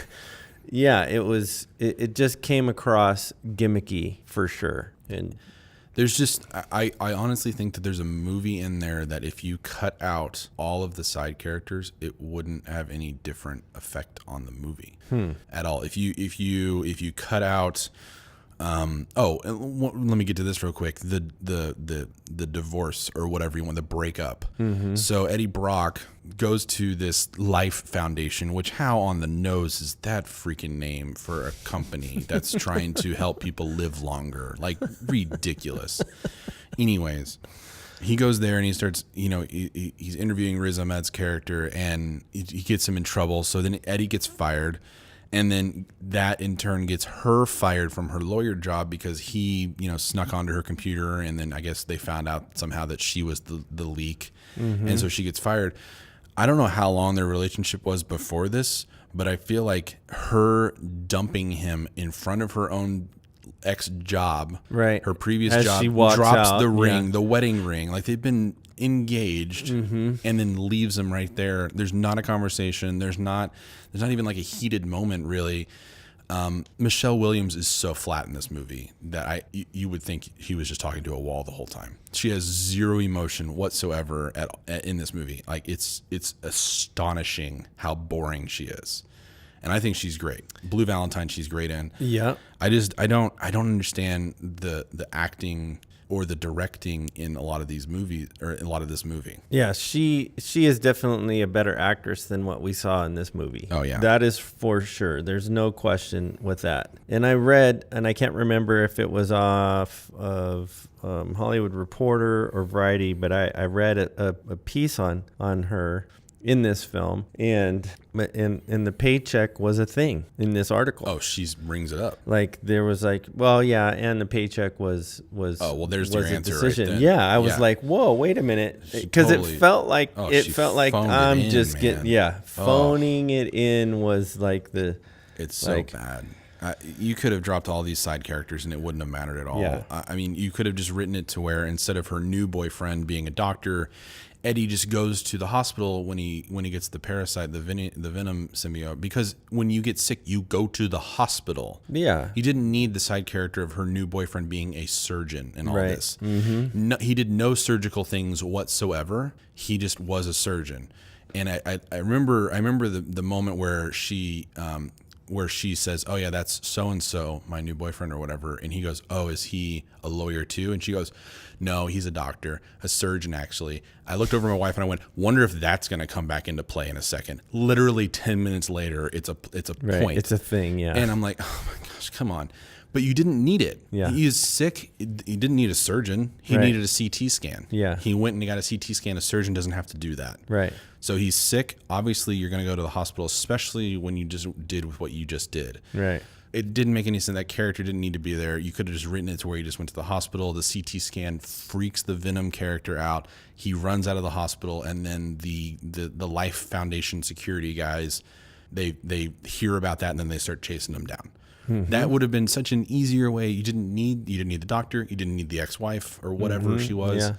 it just came across gimmicky for sure. And there's just, I honestly think that there's a movie in there that if you cut out all of the side characters, it wouldn't have any different effect on the movie at all. If you cut out, let me get to this real quick. The divorce or whatever you want, the breakup. Mm-hmm. So Eddie Brock goes to this Life Foundation, which how on the nose is that freaking name for a company that's trying to help people live longer? Like, ridiculous. Anyways, he goes there and he starts, he's interviewing Riz Ahmed's character, and he gets him in trouble. So then Eddie gets fired. And then that in turn gets her fired from her lawyer job because he, snuck onto her computer, and then I guess they found out somehow that she was the leak. Mm-hmm. And so she gets fired. I don't know how long their relationship was before this, but I feel like her dumping him in front of her own ex-job, Right. her previous As job, she walks drops out, the ring, yeah. the wedding ring. Like, they've been engaged, and then leaves him right there. There's not a conversation. There's not even like a heated moment, really. Michelle Williams is so flat in this movie that you would think he was just talking to a wall the whole time. She has zero emotion whatsoever in this movie. Like, it's astonishing how boring she is. And I think she's great. Blue Valentine, she's great in. Yeah. I don't understand the acting or the directing in a lot of these movies, or in a lot of this movie. Yeah, she is definitely a better actress than what we saw in this movie. Oh, yeah. That is for sure. There's no question with that. And I read, and I can't remember if it was off of Hollywood Reporter or Variety, but I read a piece on her in this film, and the paycheck was a thing in this article. Oh, she brings it up. Like, there was like, well, yeah, and the paycheck was oh, well, there's was your a answer decision. right then. Yeah, I was Yeah. like, whoa, wait a minute, because totally- it felt like she phoned it I'm in, just man. getting phoning it in was like the It's so like, bad. You could have dropped all these side characters and it wouldn't have mattered at all. Yeah. I mean, you could have just written it to where instead of her new boyfriend being a doctor, Eddie just goes to the hospital when he gets the parasite, the Venom symbiote. Because when you get sick, you go to the hospital. Yeah. He didn't need the side character of her new boyfriend being a surgeon and all Right. this. No, he did no surgical things whatsoever. He just was a surgeon. And I remember the moment where she says, "Oh yeah, that's so and so, my new boyfriend or whatever," and he goes, "Oh, is he a lawyer too?" And she goes, "No, he's a doctor, a surgeon actually." I looked over at my wife and I went, "Wonder if that's going to come back into play in a second." Literally 10 minutes later, it's a right. point. It's a thing, yeah. And I'm like, "Oh my gosh, come on." But you didn't need it. Yeah. He is sick. He didn't need a surgeon. He Right. needed a CT scan. Yeah. He went and he got a CT scan. A surgeon doesn't have to do that. Right. So he's sick. Obviously, you're going to go to the hospital, especially when you just did with what you just did. Right. It didn't make any sense. That character didn't need to be there. You could have just written it to where he just went to the hospital. The CT scan freaks the Venom character out. He runs out of the hospital, and then the Life Foundation security guys, they hear about that, and then they start chasing him down. That would have been such an easier way. You didn't need the doctor. You didn't need the ex-wife or whatever she was. Yeah.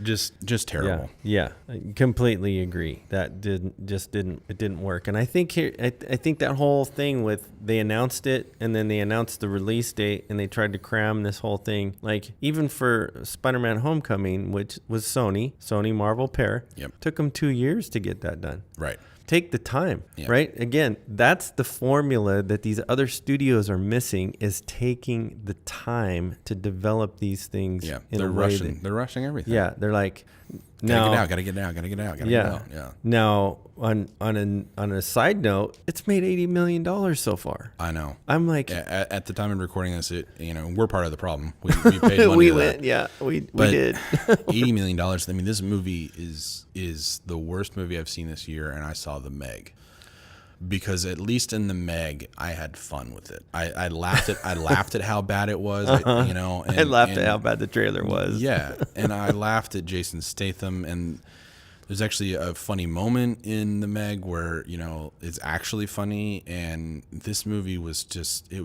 Just terrible. Yeah, I completely agree. That didn't work. And I think I think that whole thing with they announced it and then they announced the release date and they tried to cram this whole thing, like even for Spider-Man Homecoming, which was Sony Marvel pair, Yep. took them 2 years to get that done. Right. Take the time, Yeah. right? Again, that's the formula that these other studios are missing, is taking the time to develop these things Yeah. in They're a way rushing. They're rushing everything. yeah, they're like, Gotta get out. yeah. Yeah. Now, on a side note, it's made $80 million so far. I know. I'm like, At the time of recording this, we're part of the problem. We paid money we to went, that. yeah, we But did. $80 million. I mean, this movie is the worst movie I've seen this year, and I saw The Meg. Because at least in The Meg, I had fun with it. I laughed at how bad it was. I And, laughed at how bad the trailer was. Yeah, and I laughed at Jason Statham, and there's actually a funny moment in The Meg where it's actually funny. And this movie was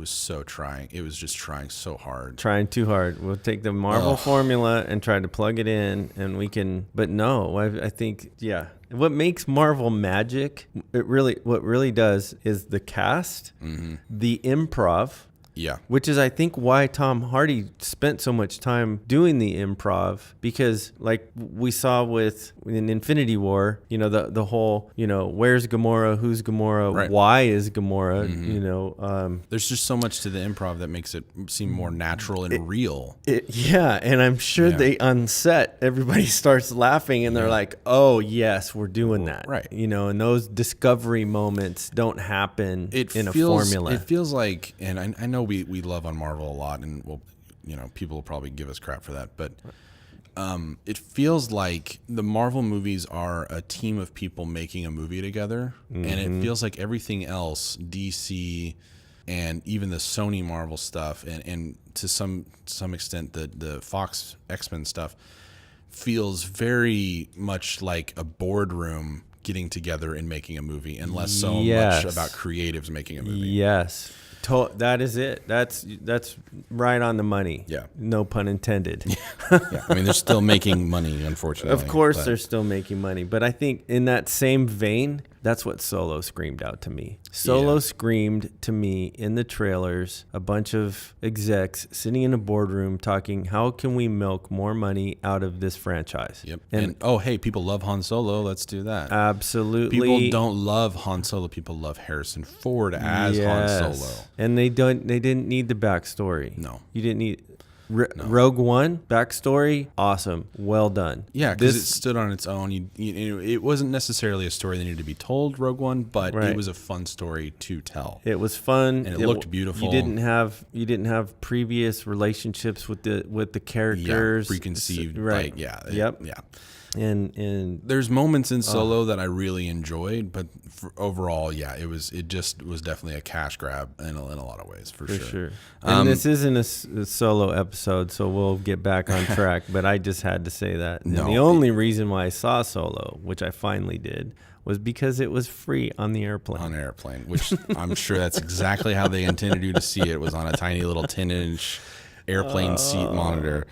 so trying. It was just trying so hard. Trying too hard. We'll take the Marvel formula and try to plug it in, and we can. But no, I think, yeah. What makes Marvel magic, what really does, is the cast, the improv. Yeah. Which is, I think, why Tom Hardy spent so much time doing the improv, because like we saw in Infinity War, the whole, where's Gamora, who's Gamora, Right. why is Gamora, There's just so much to the improv that makes it seem more natural and real. yeah, and I'm sure Yeah. they on set, everybody starts laughing and they're like, oh yes, we're doing that. Right. And those discovery moments don't happen in a formula. It feels like, and I know we love on Marvel a lot, and people will probably give us crap for that, but it feels like the Marvel movies are a team of people making a movie together, and it feels like everything else, DC and even the Sony Marvel stuff, and to some extent the Fox X-Men stuff, feels very much like a boardroom getting together and making a movie, and less so Yes. much about creatives making a movie. Yes. That is it. That's right on the money. Yeah. No pun intended. Yeah. I mean, they're still making money, unfortunately. Of course, they're still making money. But I think in that same vein, that's what Solo screamed out to me. Solo screamed to me in the trailers, a bunch of execs sitting in a boardroom talking, how can we milk more money out of this franchise? Yep. And oh, hey, people love Han Solo. Let's do that. Absolutely. People don't love Han Solo. People love Harrison Ford as Han Solo. And they didn't need the backstory. No. You didn't need Rogue One backstory, awesome, well done. Yeah, because it stood on its own. It wasn't necessarily a story that needed to be told, Rogue One, but it was a fun story to tell. It was fun, and it looked beautiful. You didn't have previous relationships with the characters, preconceived, right? Yeah. And there's moments in Solo that I really enjoyed, but overall, it just was definitely a cash grab in a lot of ways, for sure. And this isn't a Solo episode, so we'll get back on track. But I just had to say that. And the only reason why I saw Solo, which I finally did, was because it was free on the airplane. On airplane, which I'm sure that's exactly how they intended you to see it. It was on a tiny little 10-inch airplane seat monitor.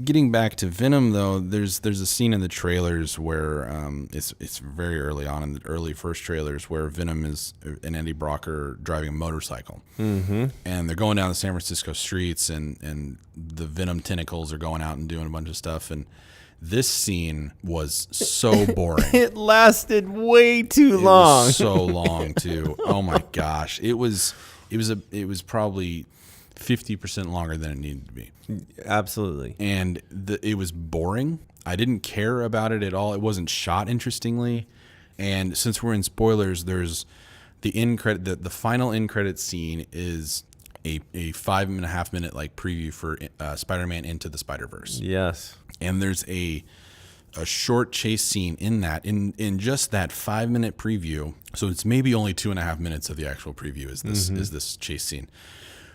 Getting back to Venom, though, there's a scene in the trailers where it's very early on in the early first trailers where Venom and Eddie Brock are driving a motorcycle, and they're going down the San Francisco streets, and the Venom tentacles are going out and doing a bunch of stuff, and this scene was so boring. It lasted way too long. It was so long too. Oh my gosh, it was probably 50% longer than it needed to be. Absolutely. And it was boring. I didn't care about it at all. It wasn't shot interestingly. And since we're in spoilers, there's the end credit. The final end credit scene is a 5.5 minute preview for Spider-Man Into the Spider-Verse. Yes. And there's a short chase scene in that, in just that 5-minute preview. So it's maybe only 2.5 minutes of the actual preview is this chase scene,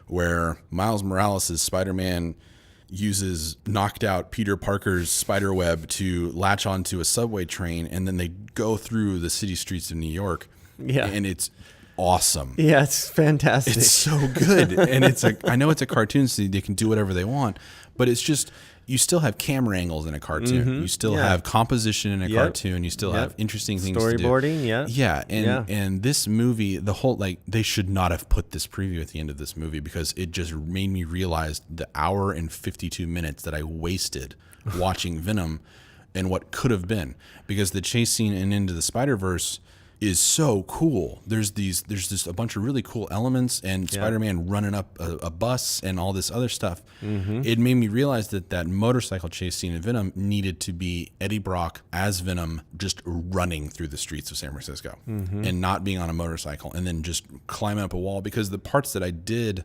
where Miles Morales' Spider-Man uses knocked out Peter Parker's spiderweb to latch onto a subway train, and then they go through the city streets of New York. Yeah. And it's awesome. Yeah, it's fantastic. It's so good. And I know it's a cartoon, so they can do whatever they want, but it's just, you still have camera angles in a cartoon. You still have composition in a cartoon. You still have interesting things to do. Storyboarding, And this movie, the whole, they should not have put this preview at the end of this movie, because it just made me realize the hour and 52 minutes that I wasted watching Venom and what could have been. Because the chase scene in Into the Spider-Verse is so cool. There's just a bunch of really cool elements, and Spider-Man running up a bus and all this other stuff. It made me realize that motorcycle chase scene in Venom needed to be Eddie Brock as Venom just running through the streets of San Francisco and not being on a motorcycle and then just climbing up a wall. Because the parts that I did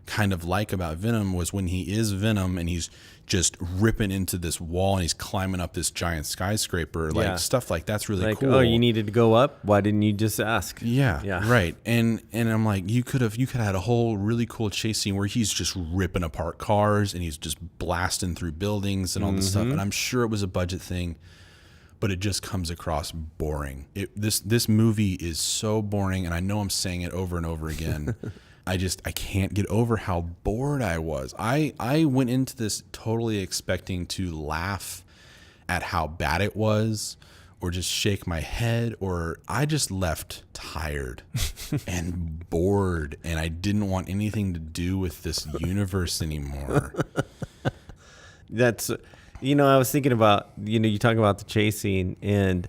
kind of like about Venom was when he is Venom and he's just ripping into this wall and he's climbing up this giant skyscraper, stuff like that's really cool. Oh, you needed to go up? Why didn't you just ask? Yeah. Right. And I'm like, you could have had a whole really cool chase scene where he's just ripping apart cars and he's just blasting through buildings and all this stuff. And I'm sure it was a budget thing, but it just comes across boring. This movie is so boring, and I know I'm saying it over and over again. I can't get over how bored I was. I went into this totally expecting to laugh at how bad it was, or just shake my head, or I just left tired and bored, and I didn't want anything to do with this universe anymore. That's, I was thinking about, you talk about the chase scene and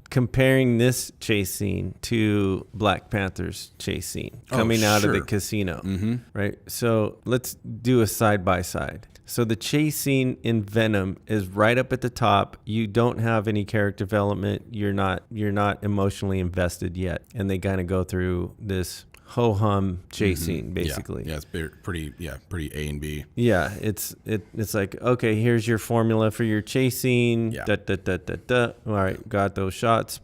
comparing this chase scene to Black Panther's chase scene coming out of the casino, right? So let's do a side by side. So the chase scene in Venom is right up at the top. You don't have any character development. You're not emotionally invested yet, and they kind of go through this ho-hum chase scene, basically. Yeah, it's pretty A and B. Yeah, it's like, okay, here's your formula for your chase scene. Yeah. All right, got those shots,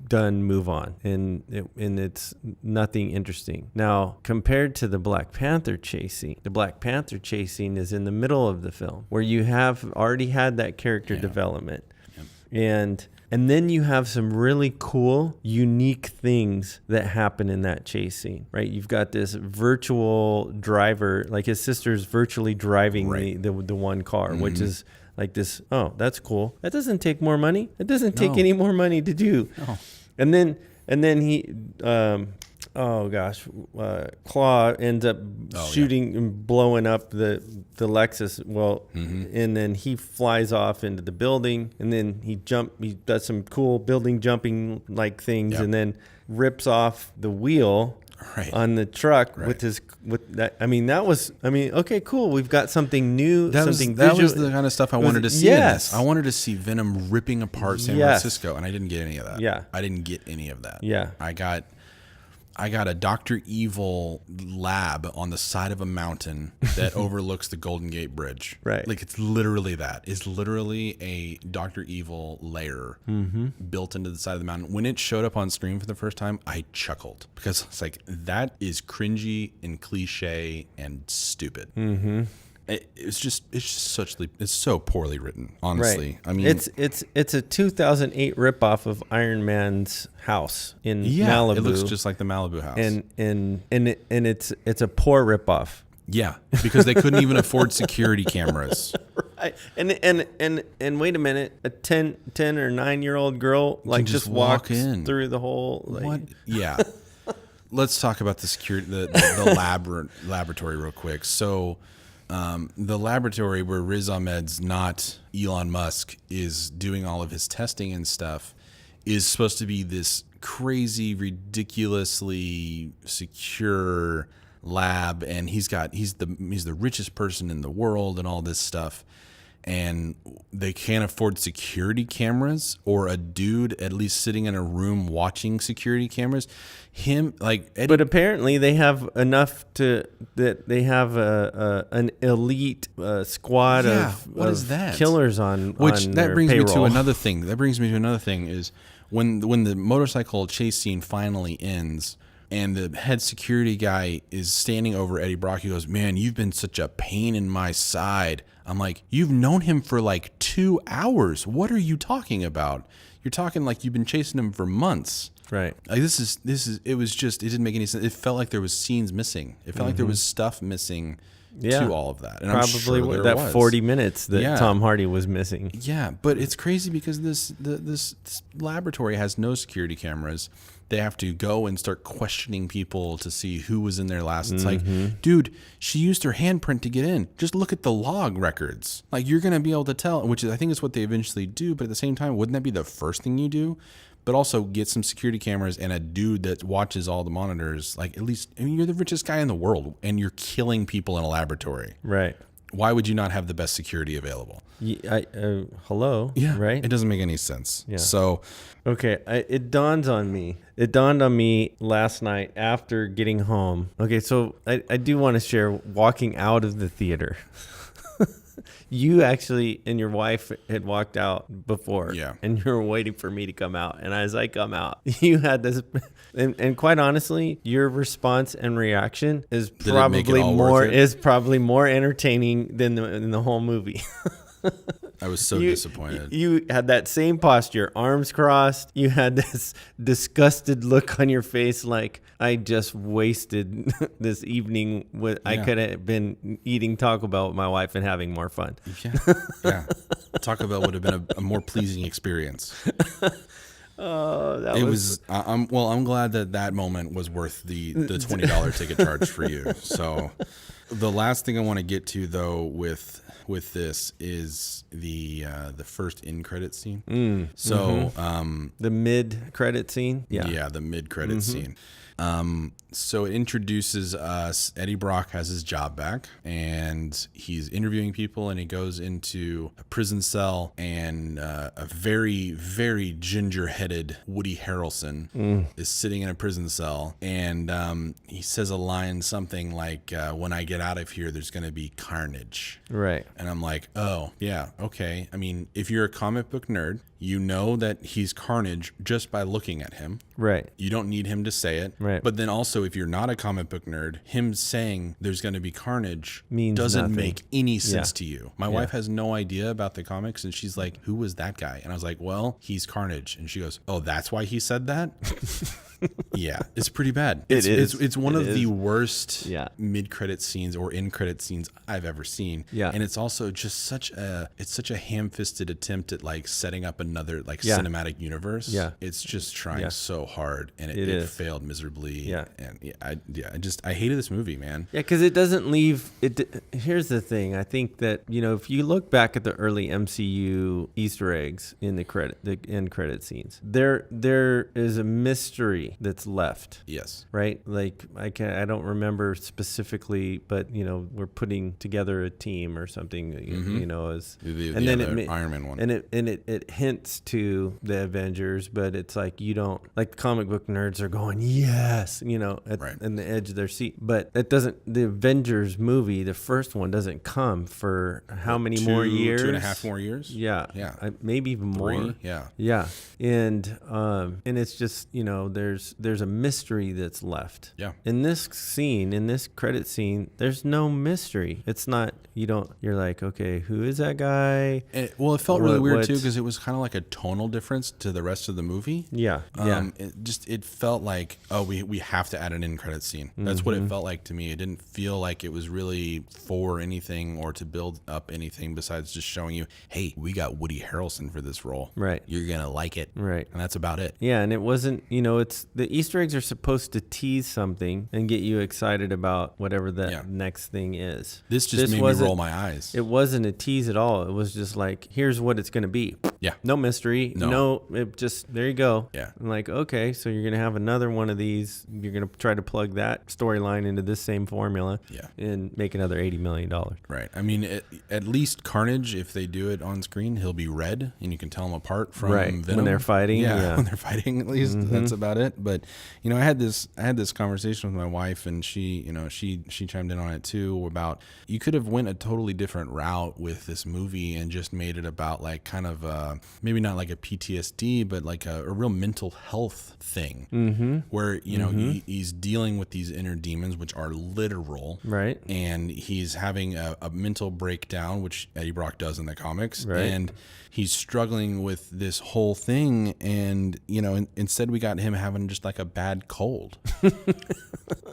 done, move on. And it's nothing interesting. Now, compared to the Black Panther chase scene, the Black Panther chase scene is in the middle of the film, where you have already had that character development. And And then you have some really cool, unique things that happen in that chase scene, right? You've got this virtual driver, like his sister's virtually driving the one car, which is like this. Oh, that's cool. That doesn't take more money. It doesn't take any more money to do. No. And then he, Claw ends up shooting and blowing up the Lexus. Well, and then he flies off into the building, and then he does some cool building jumping like things, and then rips off the wheel on the truck with that. I mean, okay, cool. We've got something new. That was the kind of stuff I wanted to see in this. I wanted to see Venom ripping apart San Francisco, and I didn't get any of that. Yeah. I didn't get any of that. Yeah. I got a Dr. Evil lab on the side of a mountain that overlooks the Golden Gate Bridge. Right. Like, it's literally that. It's literally a Dr. Evil lair built into the side of the mountain. When it showed up on screen for the first time, I chuckled because it's like, that is cringy and cliche and stupid. It's so poorly written, honestly. Right. I mean, it's a 2008 ripoff of Iron Man's house in Malibu. It looks just like the Malibu house, and it's a poor ripoff. Yeah, because they couldn't even afford security cameras. Right. And wait a minute, a 10 or 9-year-old girl like just walks in through the whole. Like, what? Yeah. Let's talk about the security, the laboratory real quick. So. The laboratory where Riz Ahmed's not Elon Musk is doing all of his testing and stuff is supposed to be this crazy, ridiculously secure lab, and he's the richest person in the world and all this stuff. And they can't afford security cameras or a dude at least sitting in a room watching security cameras. But apparently they have enough that they have an elite squad of killers on that brings payroll. me to another thing. That brings me to another thing is when the motorcycle chase scene finally ends. And the head security guy is standing over Eddie Brock. He goes, "Man, you've been such a pain in my side." I'm like, "You've known him for like 2 hours. What are you talking about? You're talking like you've been chasing him for months." Right. Like this is. It didn't make any sense. It felt like there was scenes missing. It felt like there was stuff missing to all of that. And probably I'm sure that was. 40 minutes that Tom Hardy was missing. Yeah, but it's crazy because this laboratory has no security cameras. They have to go and start questioning people to see who was in there last. It's like, dude, she used her handprint to get in. Just look at the log records. Like, you're going to be able to tell, which I think is what they eventually do. But at the same time, wouldn't that be the first thing you do? But also get some security cameras and a dude that watches all the monitors. Like, at least, I mean, you're the richest guy in the world and you're killing people in a laboratory. Right. Why would you not have the best security available? Hello. Yeah. Right. It doesn't make any sense. Yeah. So. Okay. It dawned on me last night after getting home. Okay. So I do want to share walking out of the theater. You actually and your wife had walked out before. Yeah. And you were waiting for me to come out. And as I come out, you had this. And quite honestly, your response and reaction is probably more entertaining than the whole movie. I was so disappointed. You had that same posture, arms crossed. You had this disgusted look on your face like, I just wasted this evening. I could have been eating Taco Bell with my wife and having more fun. Yeah. Taco Bell would have been a more pleasing experience. I'm glad that moment was worth the $20 ticket charge for you. So the last thing I want to get to though with this is the first end credit scene. The mid credit scene. Yeah, the mid credit scene. So it introduces us. Eddie Brock has his job back and he's interviewing people, and he goes into a prison cell, and a very, very ginger-headed Woody Harrelson is sitting in a prison cell, and he says a line, something like, when I get out of here, there's going to be carnage. Right. And I'm like, oh, yeah, okay. I mean, if you're a comic book nerd, You know that he's Carnage just by looking at him. Right. You don't need him to say it. Right. But then also, if you're not a comic book nerd, him saying there's going to be Carnage Means doesn't nothing. make any sense to you. My Yeah. wife has no idea about the comics, and she's like, who was that guy? And I was like, well, he's Carnage. And she goes, oh, that's why he said that? Yeah, it's pretty bad. It's one of the worst mid-credit scenes or in-credit scenes I've ever seen. Yeah. And it's also just such a ham-fisted attempt at like setting up another like cinematic universe. Yeah. It's just trying so hard, and it is. failed miserably. Yeah. And I hated this movie, man. Yeah, because it doesn't leave it. Here's the thing. I think that, if you look back at the early MCU Easter eggs in the end credit scenes, there is a mystery that's left. Yes. Right? Like I don't remember specifically, but we're putting together a team or something. As the Iron Man one, and it hints to the Avengers, but it's like you don't like comic book nerds are going yes, in the edge of their seat, but it doesn't. The Avengers movie, the first one, doesn't come for how many more years? 2.5 more years. Yeah. Maybe even 3, more. Yeah. And it's just there's a mystery that's left. Yeah. In this scene, in this credit scene, there's no mystery. It's not. You're like, okay, who is that guy? It felt really weird too, because it was kind of like a tonal difference to the rest of the movie. Yeah. It felt like, oh, we have to add an end credit scene. That's what it felt like to me. It didn't feel like it was really for anything or to build up anything besides just showing you, hey, we got Woody Harrelson for this role. Right. You're gonna like it. Right. And that's about it. Yeah, and it wasn't. It's the Easter eggs are supposed to tease something and get you excited about whatever the next thing is. This made me roll my eyes. It wasn't a tease at all. It was just like, here's what it's going to be. Yeah. No mystery. No, it just, there you go. Yeah. I'm like, okay, so you're going to have another one of these. You're going to try to plug that storyline into this same formula. Yeah. And make another $80 million. Right. I mean, at least Carnage, if they do it on screen, he'll be red and you can tell him apart from Venom. When they're fighting. Yeah. When they're fighting, at least. That's about it. But, I had this conversation with my wife, and she chimed in on it too, about you could have went a totally different route with this movie and just made it about like kind of maybe not like a PTSD, but like a real mental health thing, where he's dealing with these inner demons, which are literal, right? And he's having a mental breakdown, which Eddie Brock does in the comics, right. And he's struggling with this whole thing, and instead we got him having just like a bad cold.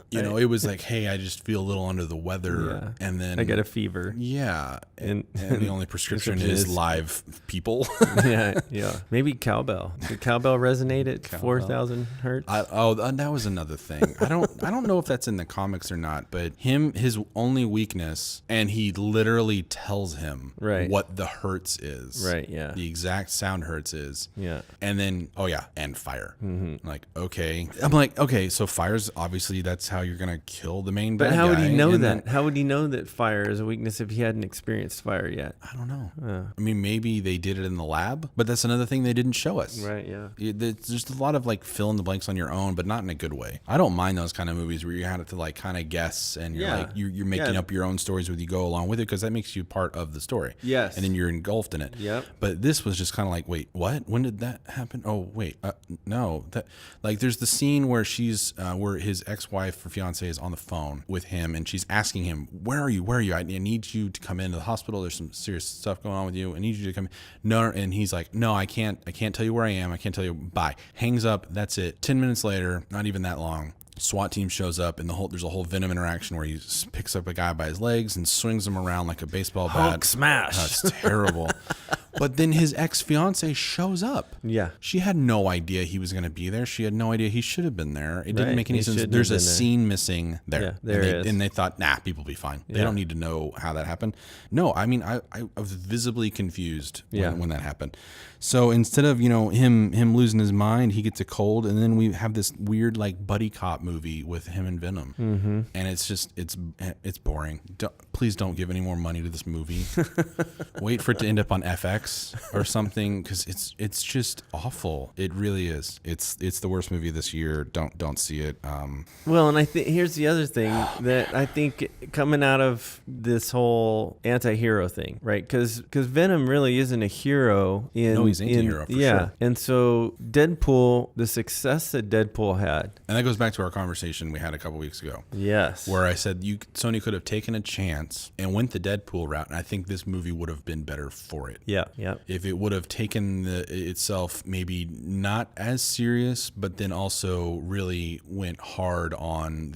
It was like, hey, I just feel a little under the weather, and then I get a fever. Yeah, and the only prescription is live people. yeah. Maybe cowbell. Did cowbell resonate at 4,000 hertz? That was another thing. I don't know if that's in the comics or not, but his only weakness, and he literally tells him what the hertz is. Right. Yeah. The exact sound hertz is. Yeah. And then and fire. Like, okay. I'm like, okay, so fire's obviously that's how you're gonna kill the main bad guy. But how would he know that? How would he know that fire is a weakness if he hadn't experienced fire yet? I don't know. I mean, maybe they did it in the lab, but that's another thing they didn't show us. Right, yeah. There's just a lot of like fill in the blanks on your own, but not in a good way. I don't mind those kind of movies where you have to like kind of guess, and you're making up your own stories as you go along with it, because that makes you part of the story. Yes. And then you're engulfed in it. Yep. But this was just kind of like, wait, what? When did that happen? Oh, wait, no. That like there's the scene where she's where his ex-wife or fiance is on the phone with him, and she's asking him, where are you? I need you to come into the hospital. There's some serious stuff going on with you. I need you to come. No, and he's like, no, I can't tell you where I am. I can't tell you. Bye. Hangs up. That's it. 10 minutes later, not even that long, SWAT team shows up, and there's a whole Venom interaction where he picks up a guy by his legs and swings him around like a baseball bat. Hulk smash. That's terrible. But then his ex-fiance shows up. Yeah. She had no idea he was going to be there. She had no idea he should have been there. It didn't make any sense. There's a scene missing there. Yeah, there is. And they thought, people will be fine. They don't need to know how that happened. No, I mean, I was visibly confused when that happened. So instead of, him losing his mind, he gets a cold, and then we have this weird like buddy cop movie with him and Venom. Mm-hmm. And it's just, it's boring. Please don't give any more money to this movie. Wait for it to end up on FX. Max or something, because it's just awful. It really is. It's the worst movie this year. Don't see it. Well, and I think here's the other thing that I think coming out of this whole anti-hero thing, right? Because Venom really isn't a hero. He's anti-hero for sure. And so Deadpool, the success that Deadpool had, and that goes back to our conversation we had a couple weeks ago. Yes, where I said Sony could have taken a chance and went the Deadpool route, and I think this movie would have been better for it. Yeah. If it would have taken itself maybe not as serious, but then also really went hard on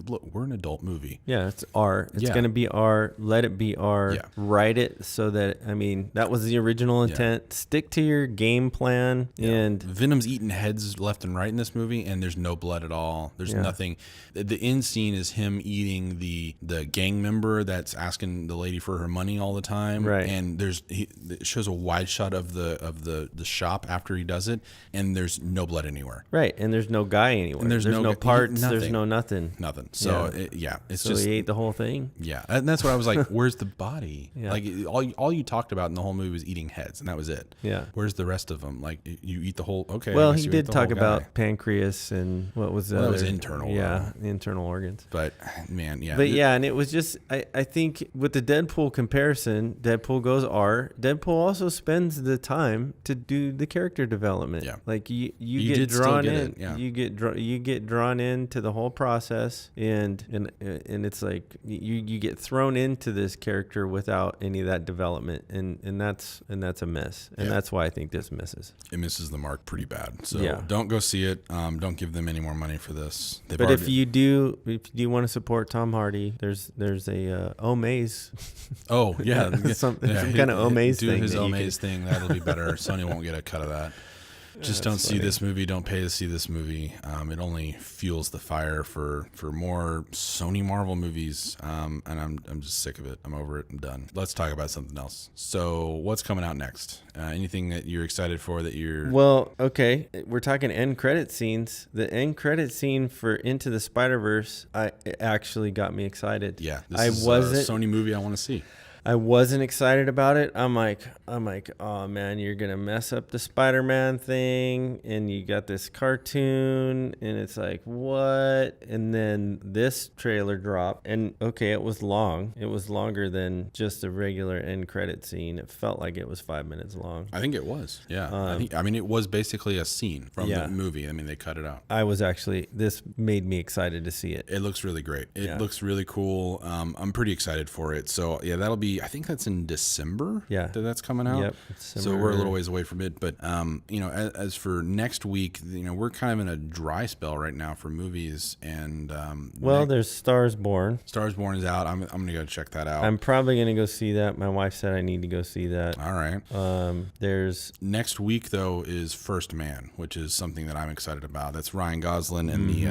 look, we're an adult movie. Yeah, it's R. It's going to be R. Let it be R. Yeah. Write it so that, I mean, that was the original intent. Yeah. Stick to your game plan. Yeah. And Venom's eating heads left and right in this movie, and there's no blood at all. There's nothing. The end scene is him eating the gang member that's asking the lady for her money all the time. Right. And it shows a wide shot of the shop after he does it, and there's no blood anywhere. Right. And there's no guy anywhere. And there's no parts. There's no nothing. Nothing. So it's just, he ate the whole thing. Yeah. And that's what I was like, where's the body? Yeah. Like all you talked about in the whole movie was eating heads, and that was it. Yeah. Where's the rest of them? Like, you eat the whole, okay. Well, he did talk about pancreas and what was that? That was internal. Yeah, internal organs. But man, yeah. But and it was just, I think with the Deadpool comparison, Deadpool goes R. Deadpool also spends the time to do the character development. Yeah. Like you get drawn in. Yeah. You get drawn into the whole process, and it's like you get thrown into this character without any of that development, and that's a miss, and that's why I think this misses. It misses the mark pretty bad. So don't go see it. Don't give them any more money for this. But if you do want to support Tom Hardy, there's a Omaze. Oh yeah, some kind of Omaze thing. Do his Omaze thing. That'll be better. Sony won't get a cut of that. Just don't see this movie. Don't pay to see this movie. It only fuels the fire for more Sony Marvel movies. And I'm just sick of it. I'm over it. I'm done. Let's talk about something else. So what's coming out next? Anything that you're excited for that you're... Well, okay. We're talking end credit scenes. The end credit scene for Into the Spider-Verse it actually got me excited. Yeah. This is a Sony movie I want to see. I wasn't excited about it. I'm like, oh man, you're gonna mess up the Spider-Man thing, and you got this cartoon, and it's like, what? And then this trailer dropped, and okay, it was long. It was longer than just a regular end credit scene. It felt like it was 5 minutes long. I think it was. Yeah. I mean, it was basically a scene from the movie. I mean, they cut it out. This made me excited to see it. It looks really great. It looks really cool. I'm pretty excited for it. So yeah, that'll be. I think that's in December. Yeah, that's coming out. Yep. So we're a little ways away from it. But as for next week, we're kind of in a dry spell right now for movies. And there's Stars Born. Stars Born is out. I'm gonna go check that out. I'm probably gonna go see that. My wife said I need to go see that. All right. There's next week though is First Man, which is something that I'm excited about. That's Ryan Gosling and the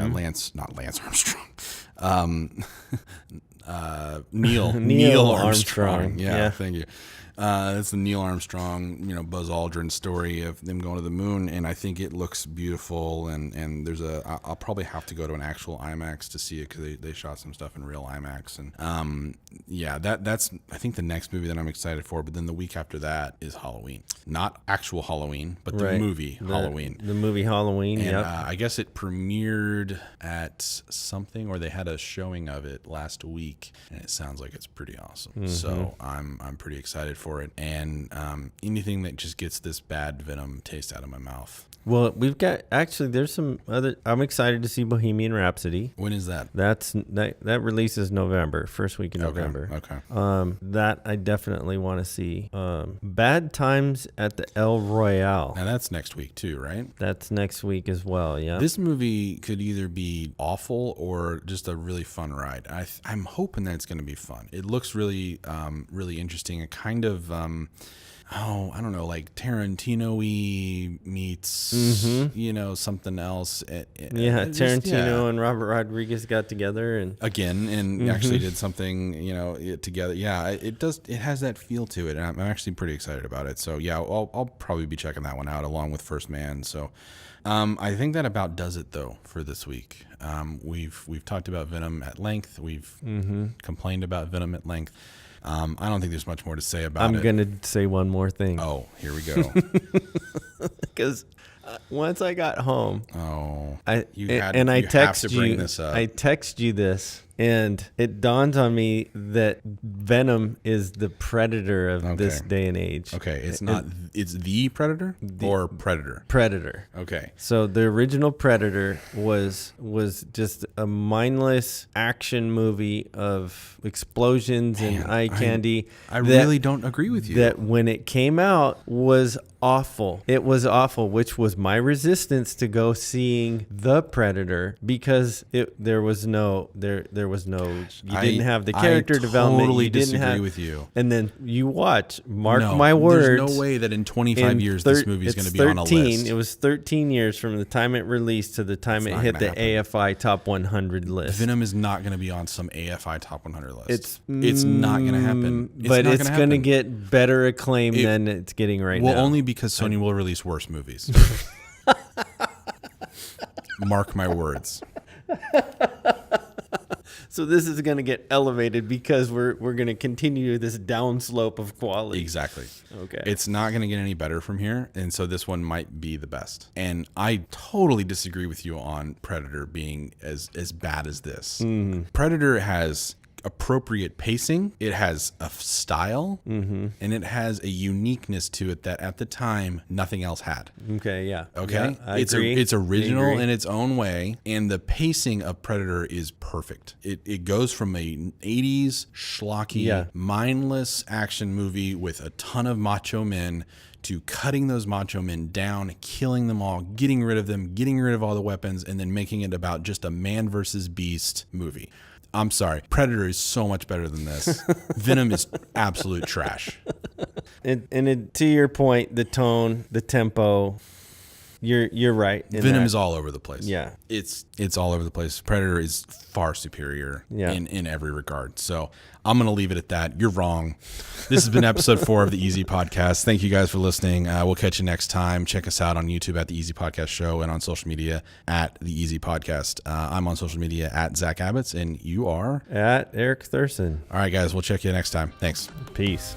not Lance Armstrong. Neil Armstrong. Yeah, thank you. It's the Neil Armstrong, Buzz Aldrin story of them going to the moon, and I think it looks beautiful. And there's I'll probably have to go to an actual IMAX to see it because they shot some stuff in real IMAX. And that's I think the next movie that I'm excited for. But then the week after that is Halloween, not actual Halloween, but the movie Halloween. The movie Halloween. And I guess it premiered at something, or they had a showing of it last week, and it sounds like it's pretty awesome. Mm-hmm. So I'm pretty excited for it, and anything that just gets this bad Venom taste out of my mouth. Well, we've got there's some other. I'm excited to see Bohemian Rhapsody. When is that? That releases November, first week in November. Okay. That I definitely want to see. Bad Times at the El Royale. Now that's next week too, right? That's next week as well. Yeah. This movie could either be awful or just a really fun ride. I'm hoping that it's going to be fun. It looks really, really interesting. A kind of. I don't know, like Tarantino-y meets, something else. Tarantino and Robert Rodriguez got together and actually did something, together. Yeah, it has that feel to it, and I'm actually pretty excited about it. So yeah, I'll probably be checking that one out along with First Man. So I think that about does it though for this week. We've talked about Venom at length. We've complained about Venom at length. I don't think there's much more to say about it. I'm going to say one more thing. Oh, here we go. Because once I got home, I text you this, and it dawns on me that Venom is the Predator of this day and age. Okay, it's the Predator or Predator? Predator. Okay. So the original Predator was just a mindless action movie of explosions and eye candy. I really don't agree with you. That when it came out was awful. It was awful, which was my resistance to go seeing the Predator, because there was no you didn't have the character development. Totally you didn't disagree with you. And then you watch, my words. There's no way that in 25 years this movie is going to be on a list. It was 13 years from the time it released to the time it hit the AFI Top 100 list. Venom is not going to be on some AFI Top 100 list. It's not going to happen. It's going to get better acclaim than it's getting right now. Well, only because Sony will release worse movies. Mark my words. So this is going to get elevated because we're going to continue this downslope of quality. Exactly. Okay. It's not going to get any better from here, and so this one might be the best. And I totally disagree with you on Predator being as bad as this. Predator has appropriate pacing, it has a style, and it has a uniqueness to it that at the time nothing else had. Okay, yeah. Okay, yeah, it's original in its own way, and the pacing of Predator is perfect. It goes from a 80s schlocky, mindless action movie with a ton of macho men to cutting those macho men down, killing them all, getting rid of them, getting rid of all the weapons, and then making it about just a man versus beast movie. I'm sorry. Predator is so much better than this. Venom is absolute trash. And to your point, the tone, the tempo, you're right. Venom is all over the place. Yeah. It's all over the place. Predator is far superior in every regard. So I'm going to leave it at that. You're wrong. This has been episode 4 of the Easy Podcast. Thank you guys for listening. We'll catch you next time. Check us out on YouTube at the Easy Podcast Show and on social media at the Easy Podcast. I'm on social media at Zach Abbots, and you are at Eric Thurston. All right, guys. We'll check you next time. Thanks. Peace.